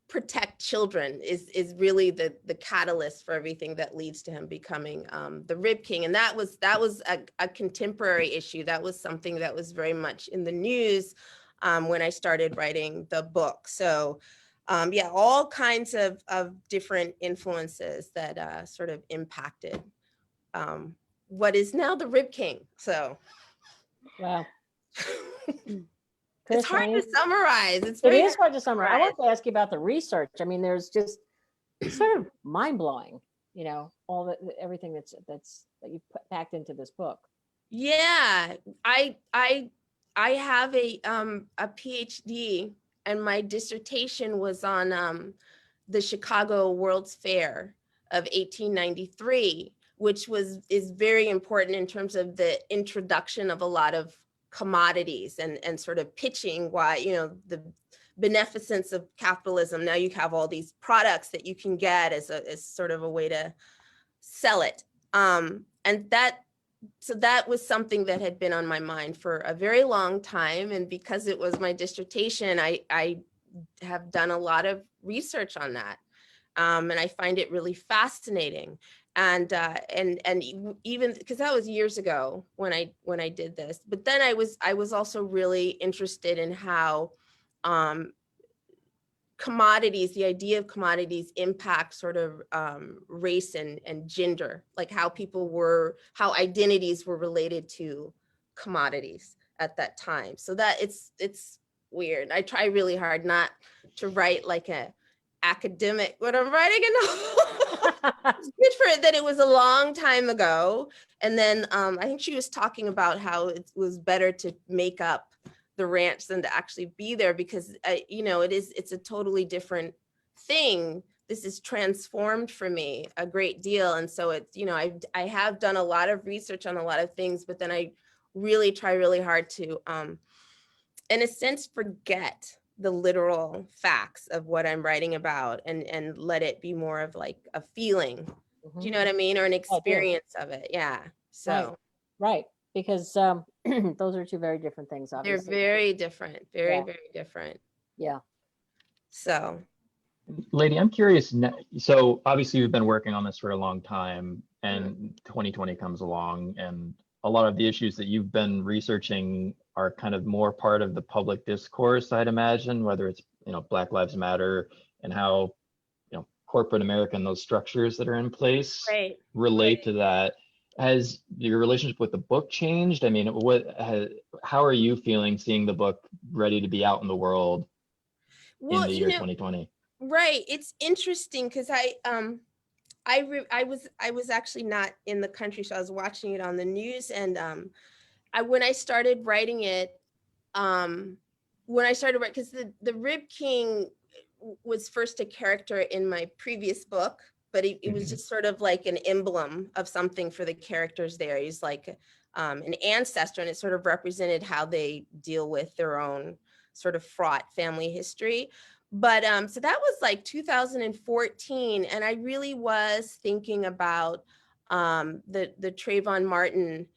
protect children is really the catalyst for everything that leads to him becoming the Rib King. And that was a contemporary issue. That was something that was very much in the news when I started writing the book. So yeah, all kinds of different influences that sort of impacted what is now the Rib King. So Wow. it's hard to summarize. It is hard to summarize. I want to ask you about the research. I mean, there's just, it's sort of mind blowing, you know, all everything that you packed into this book. Yeah, I have a PhD, and my dissertation was on the Chicago World's Fair of 1893, which is very important in terms of the introduction of a lot of commodities and sort of pitching why, you know, the beneficence of capitalism. Now you have all these products that you can get as sort of a way to sell it. And so that was something that had been on my mind for a very long time. And because it was my dissertation, I have done a lot of research on that. And I find it really fascinating. And even because that was years ago when I did this, but then I was also really interested in how commodities, the idea of commodities impact sort of race and gender, like how identities were related to commodities at that time. So that it's weird. I try really hard not to write like a academic when I'm writing a novel. It's good for it that it was a long time ago. And then I think she was talking about how it was better to make up the ranch than to actually be there because you know, it's a totally different thing this is transformed for me a great deal. And so it's, you know, I have done a lot of research on a lot of things, but then I really try really hard to, in a sense, forget the literal facts of what I'm writing about and let it be more of like a feeling. Do you know what I mean? Or an experience of it. Yeah. So. Right. Because those are two very different things, They're obviously. very different, very, Yeah. very different. Yeah. So. Ladee, I'm curious. So obviously you've been working on this for a long time, and 2020 comes along, and a lot of the issues that you've been researching are kind of more part of the public discourse, I'd imagine, whether it's, you know, Black Lives Matter and how, you know, corporate America and those structures that are in place relate to that. Has your relationship with the book changed? I mean, how are you feeling seeing the book ready to be out in the world in the year 2020? Right. It's interesting because I was actually not in the country, so I was watching it on the news, and when I started writing it, because the Rib King was first a character in my previous book, but it was just sort of like an emblem of something for the characters there. He's like an ancestor, and it sort of represented how they deal with their own sort of fraught family history. But so that was like 2014, and I really was thinking about the Trayvon Martin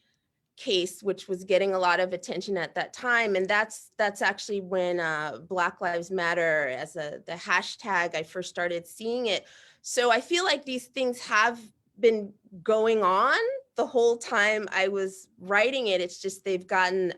case, which was getting a lot of attention at that time, and that's actually when Black Lives Matter as the hashtag, I first started seeing it. So I feel like these things have been going on the whole time I was writing it. It's just they've gotten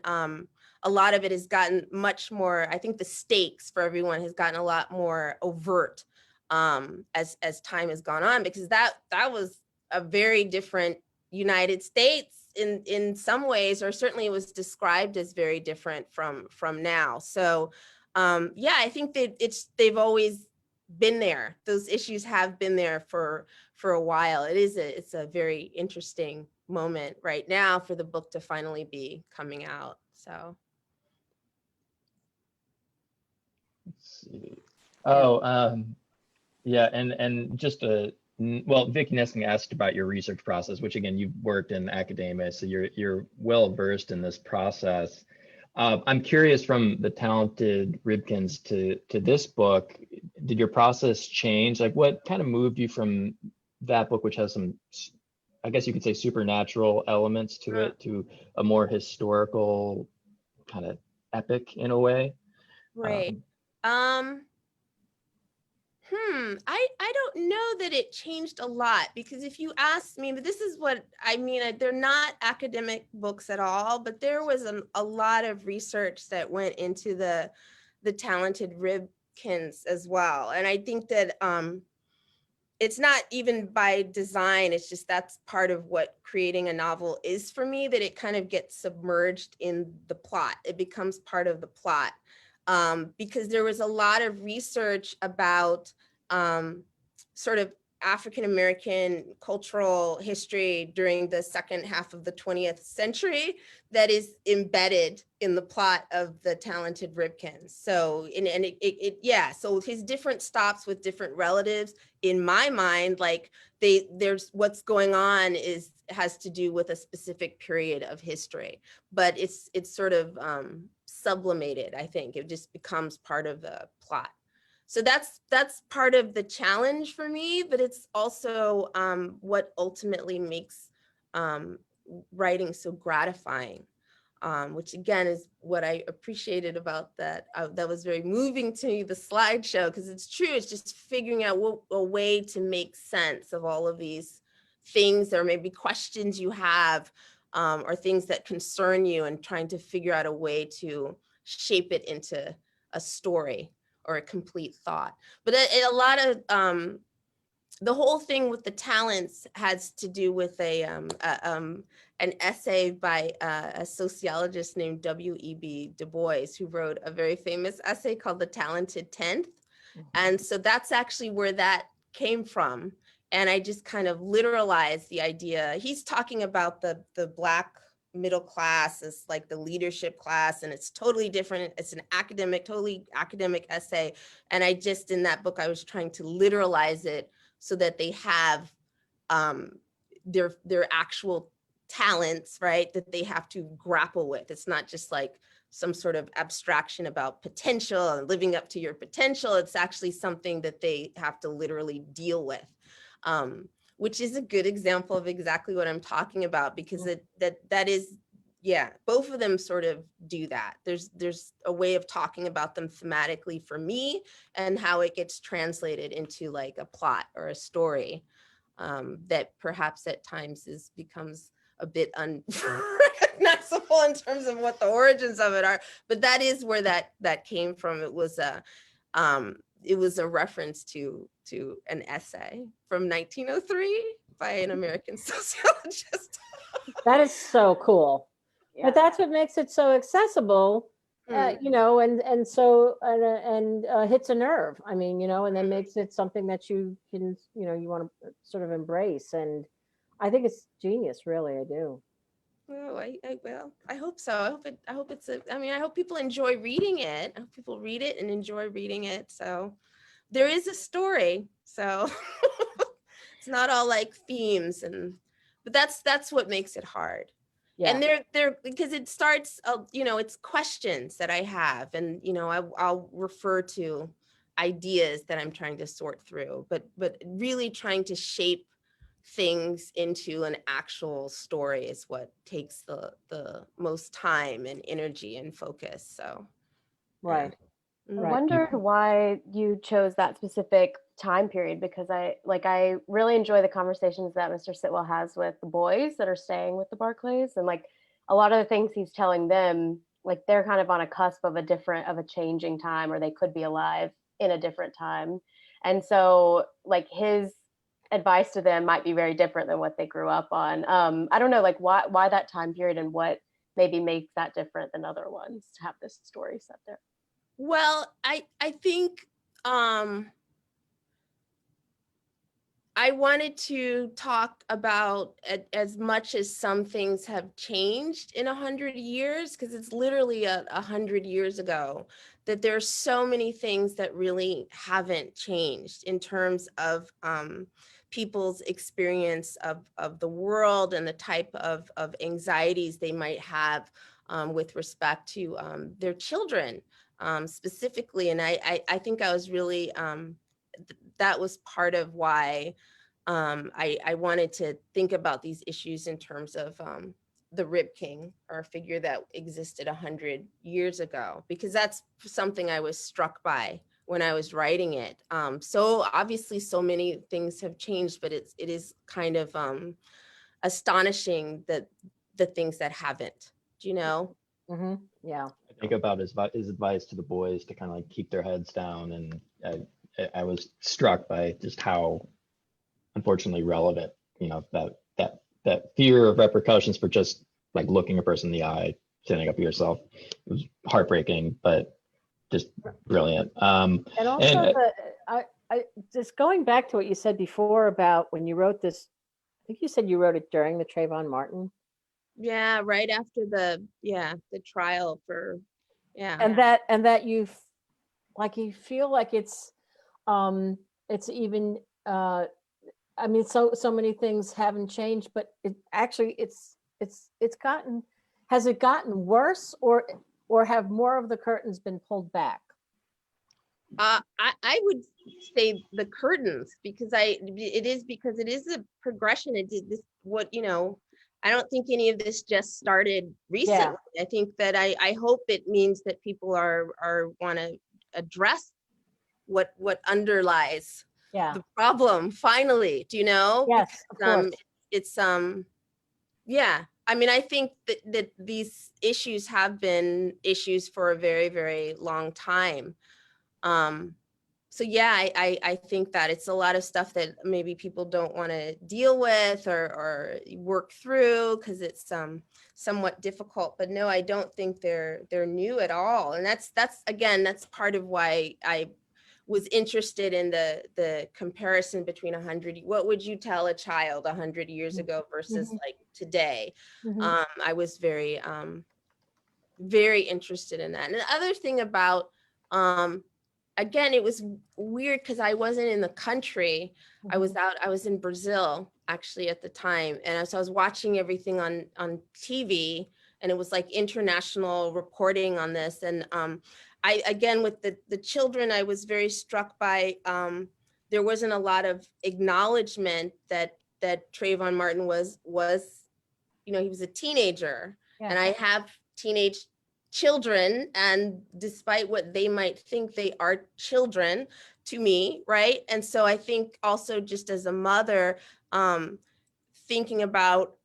a lot of it has gotten much more, I think the stakes for everyone has gotten a lot more overt as time has gone on, because that was a very different United States in some ways, or certainly it was described as very different from now. So yeah, I think that they've always been there. Those issues have been there for a while. It's a very interesting moment right now for the book to finally be coming out. So. Let's see. Oh, yeah, and just well, Vicky Nessing asked about your research process, which again, you've worked in academia, so you're well versed in this process. I'm curious, from the Talented Ribkins to this book, did your process change? Like, what kind of moved you from that book, which has some, I guess you could say, supernatural elements to it, to a more historical kind of epic in a way? Right. I don't know that it changed a lot, because if you ask me, but this is what I mean, they're not academic books at all, but there was a lot of research that went into the Talented Ribkins as well. And I think that it's not even by design, it's just that's part of what creating a novel is for me, that it kind of gets submerged in the plot. It becomes part of the plot. Because there was a lot of research about sort of African-American cultural history during the second half of the 20th century that is embedded in the plot of the Talented Ribkins. So, yeah, so his different stops with different relatives, in my mind, like there's what's going on has to do with a specific period of history, but it's sort of sublimated. I think it just becomes part of the plot. So that's part of the challenge for me, but it's also what ultimately makes writing so gratifying, which again is what I appreciated about that. That was very moving to me, the slideshow, because it's true. It's just figuring out a way to make sense of all of these things, or maybe questions you have, or things that concern you, and trying to figure out a way to shape it into a story or a complete thought. But a lot of the whole thing with the talents has to do with an essay by a sociologist named W.E.B. Du Bois, who wrote a very famous essay called The Talented 10th. And so that's actually where that came from. And I just kind of literalized the idea. He's talking about the Black middle class as like the leadership class, and it's totally different. It's an academic, totally academic essay. And I just, in that book, I was trying to literalize it so that they have their actual talents, right, that they have to grapple with. It's not just like some sort of abstraction about potential and living up to your potential. It's actually something that they have to literally deal with, which is a good example of exactly what I'm talking about, because that is, yeah, both of them sort of do that. There's a way of talking about them thematically for me, and how it gets translated into like a plot or a story that perhaps at times becomes a bit unrecognizable in terms of what the origins of it are. But that is where that came from. It was a reference to an essay from 1903 by an American sociologist. That is so cool. Yeah. But that's what makes it so accessible, you know, and hits a nerve. I mean, you know, and then makes it something that you can, you know, you want to sort of embrace. And I think it's genius, really. I do. Oh, I hope so. I hope people enjoy reading it. I hope people read it and enjoy reading it. So there is a story. So it's not all like themes, but that's what makes it hard. Yeah. And they're because it starts, you know, it's questions that I have, and, you know, I'll refer to ideas that I'm trying to sort through, but really trying to shape things into an actual story is what takes the most time and energy and focus. So, Right. I Right. wondered why you chose that specific time period, because I really enjoy the conversations that Mr. Sitwell has with the boys that are staying with the Barclays, and like a lot of the things he's telling them, like they're kind of on a cusp of a changing time, or they could be alive in a different time. And so like his advice to them might be very different than what they grew up on. I don't know, like why that time period, and what maybe makes that different than other ones to have this story set there. well, I think I wanted to talk about as much as some things have changed in 100 years, because it's literally 100 years ago, that there's so many things that really haven't changed in terms of people's experience of the world, and the type of anxieties they might have with respect to their children specifically. And I think I was really, that was part of why I wanted to think about these issues in terms of the Rib King, or a figure that existed 100 years ago, because that's something I was struck by when I was writing it. So obviously so many things have changed, but it is kind of astonishing that the things that haven't, do you know? Mm-hmm. Yeah. I think about his advice to the boys to kind of like keep their heads down, and I was struck by just how unfortunately relevant, you know, that fear of repercussions for just like looking a person in the eye, standing up for yourself. It was heartbreaking, but just brilliant. And also I just going back to what you said before about when you wrote this, I think you said you wrote it during the Trayvon Martin. Yeah, right after the trial for, yeah. And that you feel like it's even I mean, so many things haven't changed, but it actually it's gotten, has it gotten worse, or have more of the curtains been pulled back? I would say the curtains, because it is a progression. It did this, what, you know, I don't think any of this just started recently. I think that I hope it means that people are want to address what underlies the problem finally, do you know? Yes, Because, of course. it's yeah, I mean, I think that these issues have been issues for a very, very long time. So yeah, I think that it's a lot of stuff that maybe people don't want to deal with or work through, because it's somewhat difficult. But no, I don't think they're new at all. And that's again, that's part of why I was interested in the comparison between 100. What would you tell a child 100 years ago versus like today? I was very, very interested in that. And the other thing about, again, it was weird because I wasn't in the country. I was in Brazil actually at the time. And so I was watching everything on TV, and it was like international reporting on this. And I, again, with the children, I was very struck by, there wasn't a lot of acknowledgement that Trayvon Martin was, you know, he was a teenager. And I have teenage children, and despite what they might think, they are children to me, right? And so I think also just as a mother, thinking about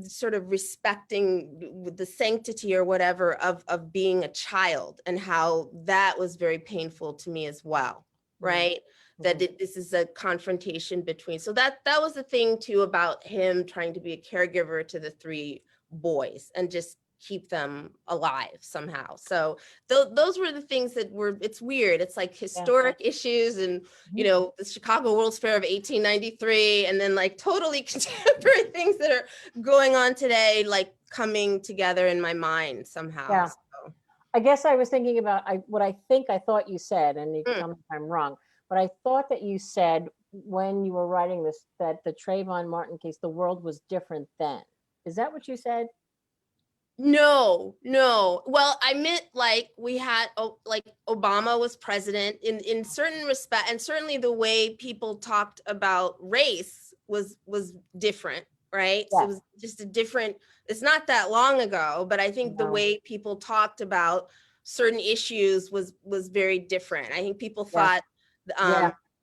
sort of respecting the sanctity or whatever of being a child, and how that was very painful to me as well, right? That this is a confrontation between, so that was the thing too about him trying to be a caregiver to the 3 boys and just keep them alive somehow. So those were the things that were, it's weird. It's like historic issues and, you know, the Chicago World's Fair of 1893, and then like totally contemporary things that are going on today, like coming together in my mind somehow. Yeah. So. I guess I was thinking about what I thought you said, and you can tell me if I'm wrong, but I thought that you said when you were writing this, that the Trayvon Martin case, the world was different then. Is that what you said? No. Well, I meant like we had, like Obama was president in certain respect, and certainly the way people talked about race was different, right? Yes. So it was just a different, it's not that long ago, but I think the way people talked about certain issues was very different. I think people thought,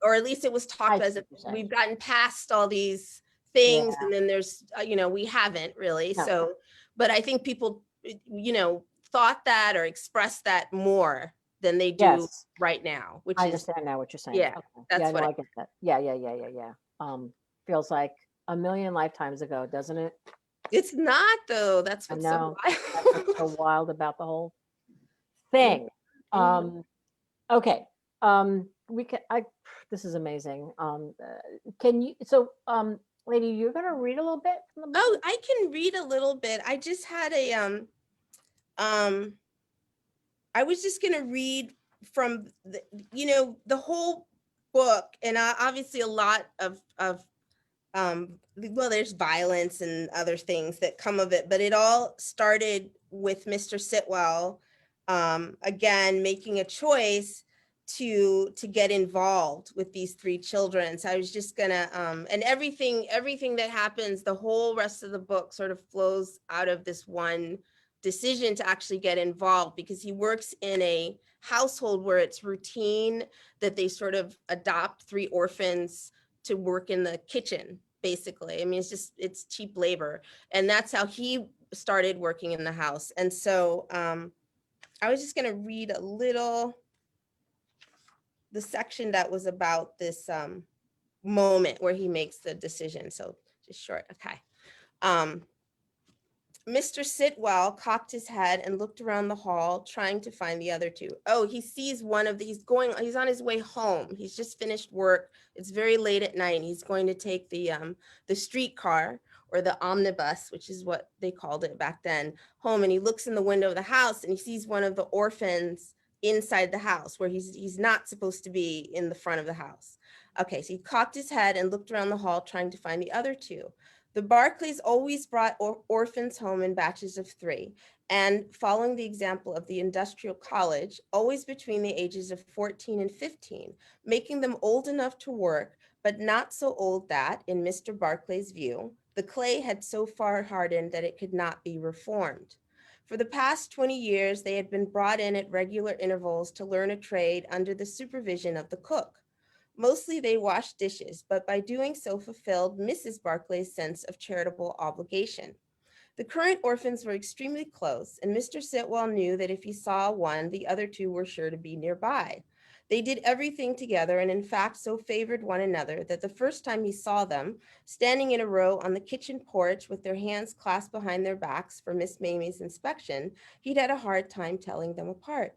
or at least it was talked as if we've gotten past all these things, and then there's, you know, we haven't really. So, but I think people, you know, thought that or expressed that more than they do right now, which I understand now what you're saying. Yeah, that's what I get that. Yeah. Feels like a million lifetimes ago, doesn't it? It's not though. That's what's so wild. That's what's so wild about the whole thing. Okay. We can, this is amazing. Can you, so, Ladee, you're going to read a little bit from the book? Oh, I can read a little bit. I just had a, I was just going to read from the, you know, the whole book, and obviously a lot of, well, there's violence and other things that come of it, but it all started with Mr. Sitwell, again, making a choice to get involved with these 3 children. So I was just gonna, and everything that happens, the whole rest of the book sort of flows out of this one decision to actually get involved, because he works in a household where it's routine that they sort of adopt 3 orphans to work in the kitchen, basically. I mean, it's cheap labor. And that's how he started working in the house. And so I was just gonna read a little, the section that was about this moment where he makes the decision. So just short, okay. Mr. Sitwell cocked his head and looked around the hall, trying to find the other 2. Oh, he sees one of the, he's on his way home. He's just finished work. It's very late at night. He's going to take the streetcar, or the omnibus, which is what they called it back then, home. And he looks in the window of the house and he sees one of the orphans inside the house, where he's not supposed to be in the front of the house. Okay, so he cocked his head and looked around the hall, trying to find the other 2. The Barclays always brought orphans home in batches of 3, and following the example of the Industrial College, always between the ages of 14 and 15, making them old enough to work, but not so old that, in Mr. Barclay's view, the clay had so far hardened that it could not be reformed. For the past 20 years, they had been brought in at regular intervals to learn a trade under the supervision of the cook. Mostly they washed dishes, but by doing so fulfilled Mrs. Barclay's sense of charitable obligation. The current orphans were extremely close, and Mr. Sitwell knew that if he saw one, the other 2 were sure to be nearby. They did everything together, and in fact so favored one another that the first time he saw them, standing in a row on the kitchen porch with their hands clasped behind their backs for Miss Mamie's inspection, he'd had a hard time telling them apart.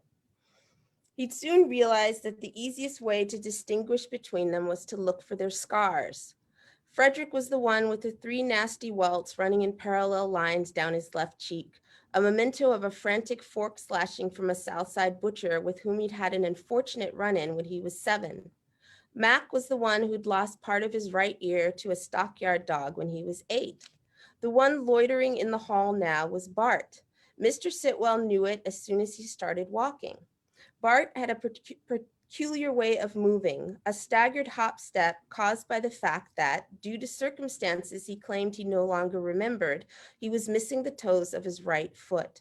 He'd soon realized that the easiest way to distinguish between them was to look for their scars. Frederick was the one with the 3 nasty welts running in parallel lines down his left cheek, a memento of a frantic fork slashing from a Southside butcher with whom he'd had an unfortunate run-in when he was 7. Mac was the one who'd lost part of his right ear to a stockyard dog when he was 8. The one loitering in the hall now was Bart. Mr. Sitwell knew it as soon as he started walking. Bart had a peculiar way of moving, a staggered hop step caused by the fact that, due to circumstances he claimed he no longer remembered, he was missing the toes of his right foot.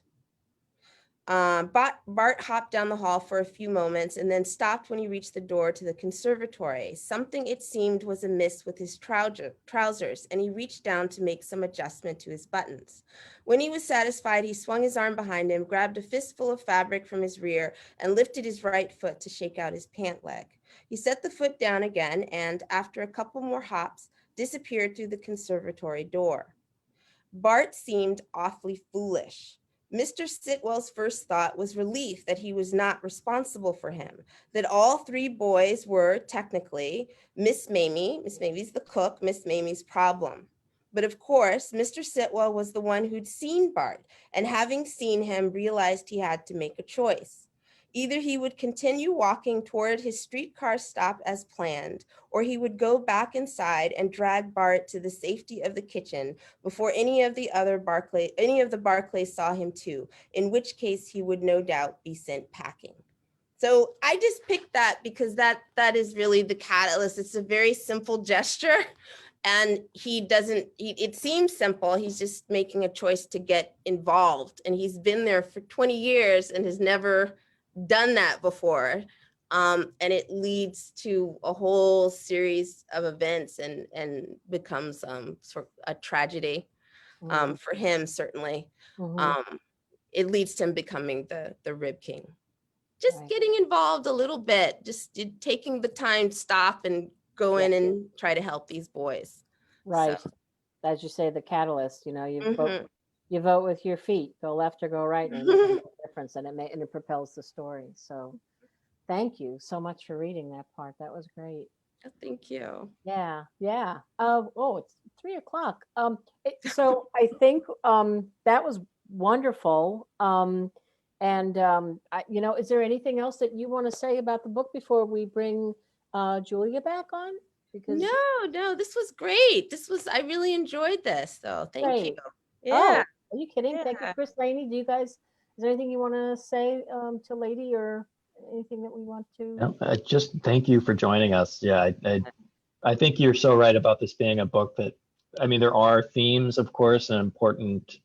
Bart hopped down the hall for a few moments and then stopped when he reached the door to the conservatory. Something, it seemed, was amiss with his trousers, and he reached down to make some adjustment to his buttons. When he was satisfied, he swung his arm behind him, grabbed a fistful of fabric from his rear, and lifted his right foot to shake out his pant leg. He set the foot down again and, after a couple more hops, disappeared through the conservatory door. Bart seemed awfully foolish. Mr. Sitwell's first thought was relief that he was not responsible for him, that all 3 boys were technically Miss Mamie's the cook, Miss Mamie's problem. But of course, Mr. Sitwell was the one who'd seen Bart, and having seen him, realized he had to make a choice. Either he would continue walking toward his streetcar stop as planned, or he would go back inside and drag Bart to the safety of the kitchen before any of the Barclays saw him too, in which case he would no doubt be sent packing. So I just picked that because that is really the catalyst. It's a very simple gesture, and it seems simple. He's just making a choice to get involved, and he's been there for 20 years and has never done that before. And it leads to a whole series of events and becomes sort of a tragedy for him, certainly. It leads to him becoming the Rib King. Just getting involved a little bit, just taking the time to stop and go in and try to help these boys. Right. So. As you say, the catalyst, you Mhm. vote with your feet, go left or go right, and it makes a difference, and it propels the story. So thank you so much for reading that part. That was great. Thank you. Yeah. It's 3:00. So I think that was wonderful. Is there anything else that you want to say about the book before we bring Julia back on? Because No, this was great. I really enjoyed this, though. Thank you. Great. Yeah. Are you kidding? Thank you, Yeah. Chris, Laney. Is there anything you want to say to Ladee, or anything that we want to? No, just thank you for joining us. Yeah, I think you're so right about this being a book that, I mean, there are themes, of course, and important,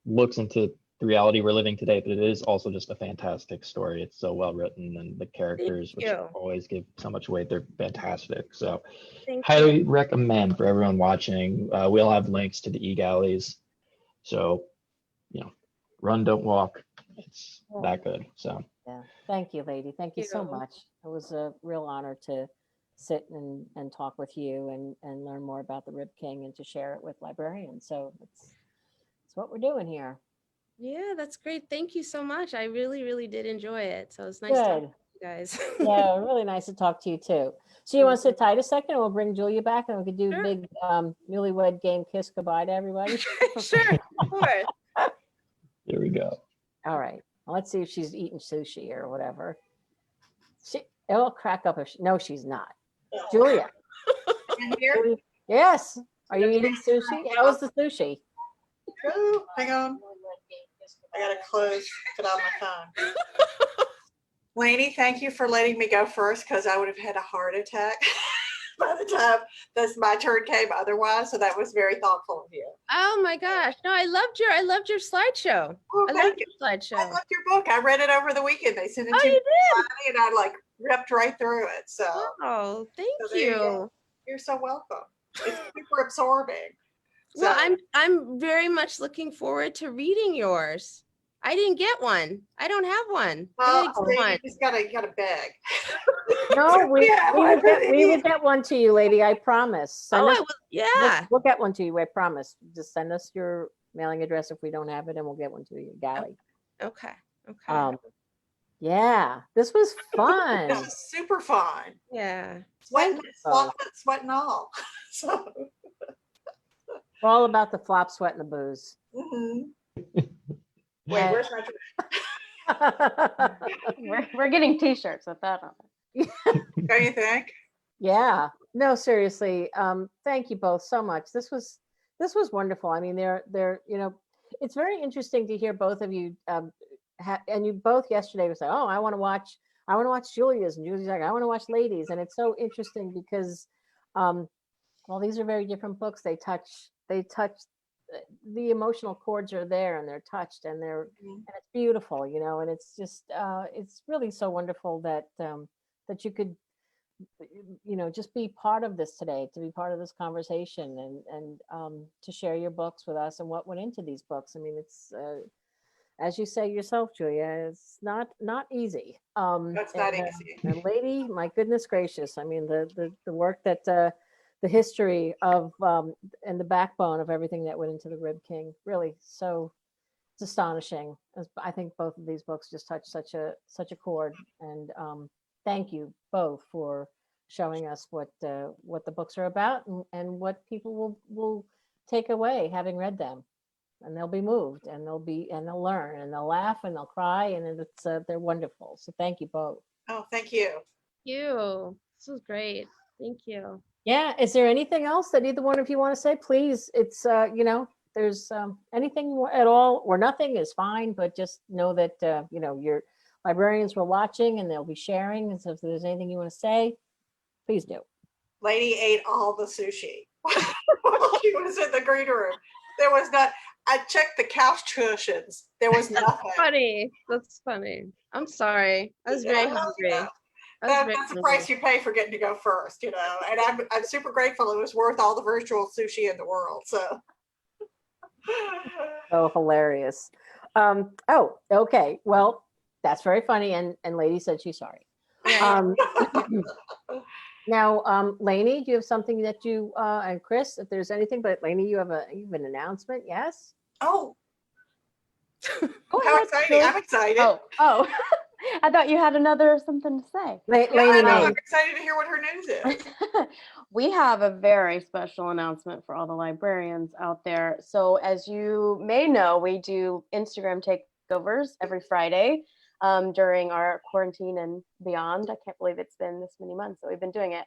looks into the reality we're living today, but it is also just a fantastic story. It's so well written, and the characters, which always give so much weight, they're fantastic. So highly recommend for everyone watching. We'll have links to the e-galleys. So, run, don't walk. It's that good. So Yeah. Thank you, Ladee. Thank you so much. It was a real honor to sit and talk with you and learn more about the Rib King and to share it with librarians. So it's what we're doing here. Yeah, that's great. Thank you so much. I really, really did enjoy it. So it's nice Good. talking to you guys. Yeah, really nice to talk to you too. So you want to sit tight a second, and we'll bring Julia back, and we could do Sure. big newlywed game kiss goodbye to everybody. Sure, of course. here we go. All right. Well, let's see if she's eating sushi or whatever. It'll crack up if no, she's not. Julia. Here? Yes. Are you eating sushi? How was the sushi? Oh, hang on. I gotta put on my phone. Lainey, thank you for letting me go first, because I would have had a heart attack by the time my turn came otherwise. So that was very thoughtful of you. Oh my gosh. No, I loved your slideshow. Oh, I loved your slideshow. I loved your book. I read it over the weekend. They sent it to you me did? Friday, and I ripped right through it. So Oh, thank there you you. go. You're so welcome. It's super absorbing. Well, So- I'm very much looking forward to reading yours. I didn't get one. I don't have one. I need see, one. you just gotta beg. No, we Yeah, will get one to you, lady. I promise. Oh, I will. Yeah. We'll get one to you. I promise. Just send us your mailing address if we don't have it, and we'll get one to you. Galley. Okay. Okay. Yeah, this was fun. This is super fun. Yeah. Sweating, both. sweating all. So, We're all about the flop, sweat, and the booze. mhm. And- Wait, where's my We're getting t-shirts with that on it. Don't you think? Yeah, no, seriously. Thank you both so much. This was wonderful. I mean, it's very interesting to hear both of you. And you both yesterday was like, oh, I want to watch Julia's, and Julia's like, I want to watch Ladies, and it's so interesting because, well, these are very different books. They touch the emotional chords are there, and they're touched, and and it's beautiful, and it's just it's really so wonderful that that you could just be part of this today, to be part of this conversation, and to share your books with us and what went into these books. I mean, it's as you say yourself, Julia, it's not easy. That's not and, easy. and Lady, my goodness gracious, I mean, the work that the history of and the backbone of everything that went into the Rib King, really, so it's astonishing. I think both of these books just touch such a chord, and thank you both for showing us what the books are about, and what people will take away having read them, and they'll be moved, and they'll learn, and they'll laugh, and they'll cry, and it's they're wonderful. So thank you both. Oh, thank you. You. This was great. Thank you. Yeah, is there anything else that either one of you want to say? Please, it's there's anything at all or nothing is fine, but just know that your librarians were watching, and they'll be sharing, and so if there's anything you want to say, please do. Lady ate all the sushi while she was in the green room. There was not. I checked the couch cushions. There was nothing. Funny. That's funny. I'm sorry. I was very hungry. That's the price you pay for getting to go first, and I'm super grateful. It was worth all the virtual sushi in the world. So, Oh, hilarious. Oh, okay. Well, that's very funny, and Lady said she's sorry. Right. Now, Lainey, do you have something that you and Chris, if there's anything, but Lainey, you have an announcement, yes? oh, Go how ahead, exciting! Julie. I'm excited. Oh, I thought you had something to say. Yeah, Lainey I know. May. I'm excited to hear what her news is. We have a very special announcement for all the librarians out there. So as you may know, we do Instagram takeovers every Friday during our quarantine and beyond. I can't believe it's been this many months that we've been doing it.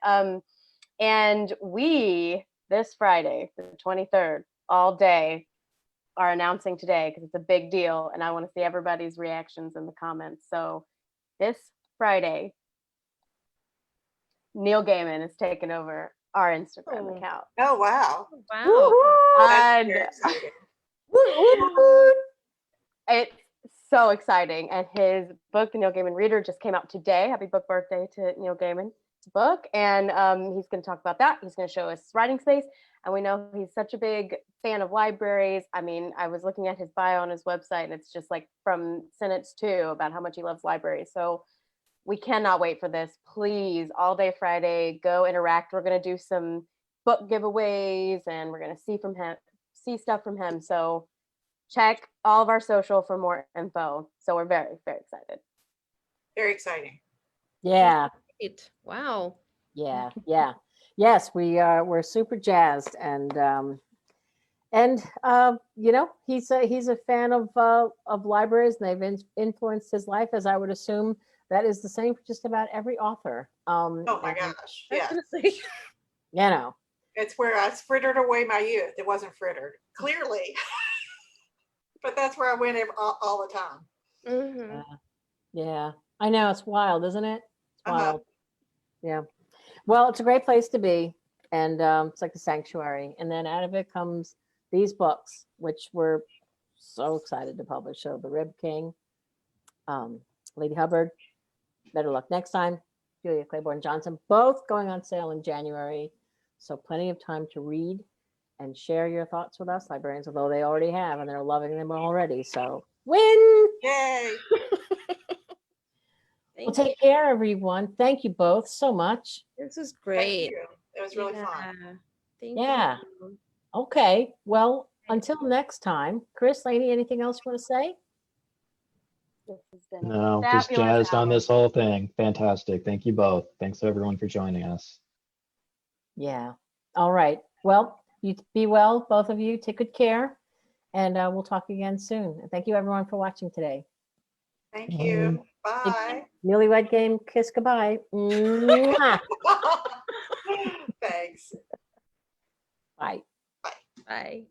And we, this Friday, the 23rd, all day, are announcing today because it's a big deal, and I want to see everybody's reactions in the comments. So this Friday, Neil Gaiman is taking over our Instagram account. Oh wow! Wow. That's And very exciting. it's so exciting. And his book, The Neil Gaiman Reader, just came out today. Happy book birthday to Neil Gaiman's book. And he's going to talk about that. He's going to show us writing space. And we know he's such a big fan of libraries. I mean, I was looking at his bio on his website, and it's just like from sentence 2 about how much he loves libraries. So we cannot wait for this. Please, all day Friday, go interact. We're going to do some book giveaways, and we're going to see stuff from him. So check all of our social for more info. So we're very, very excited. Very exciting. Yeah, Great. Wow. yeah. Yes, we're super jazzed, and he's a fan of libraries, and they've influenced his life, as I would assume that is the same for just about every author. Oh my gosh! Yeah, Definitely. it's where I frittered away my youth. It wasn't frittered, clearly, but that's where I went all the time. Mhm. Yeah, I know, it's wild, isn't it? It's Uh-huh. wild. Yeah. Well, it's a great place to be, and it's like a sanctuary. And then out of it comes these books, which we're so excited to publish. So The Rib King, Ladee Hubbard, Better Luck Next Time, Julia Claiborne Johnson, both going on sale in January. So plenty of time to read and share your thoughts with us, librarians, although they already have, and they're loving them already. So win! Yay! Well, take care, everyone. Thank you both so much. This was Thank great. you. It was really fun. Thank Yeah. you. Okay. Well, until next time, Chris, Lainey, anything else you want to say? This has been a No, just fabulous jazzed on hour. this whole thing. Fantastic. Thank you both. Thanks everyone for joining us. Yeah. All right. Well, you be well, both of you. Take good care. And we'll talk again soon. And thank you everyone for watching today. Thank you. Bye. Newlywed Game kiss goodbye. Mwah. Thanks. Bye. Bye.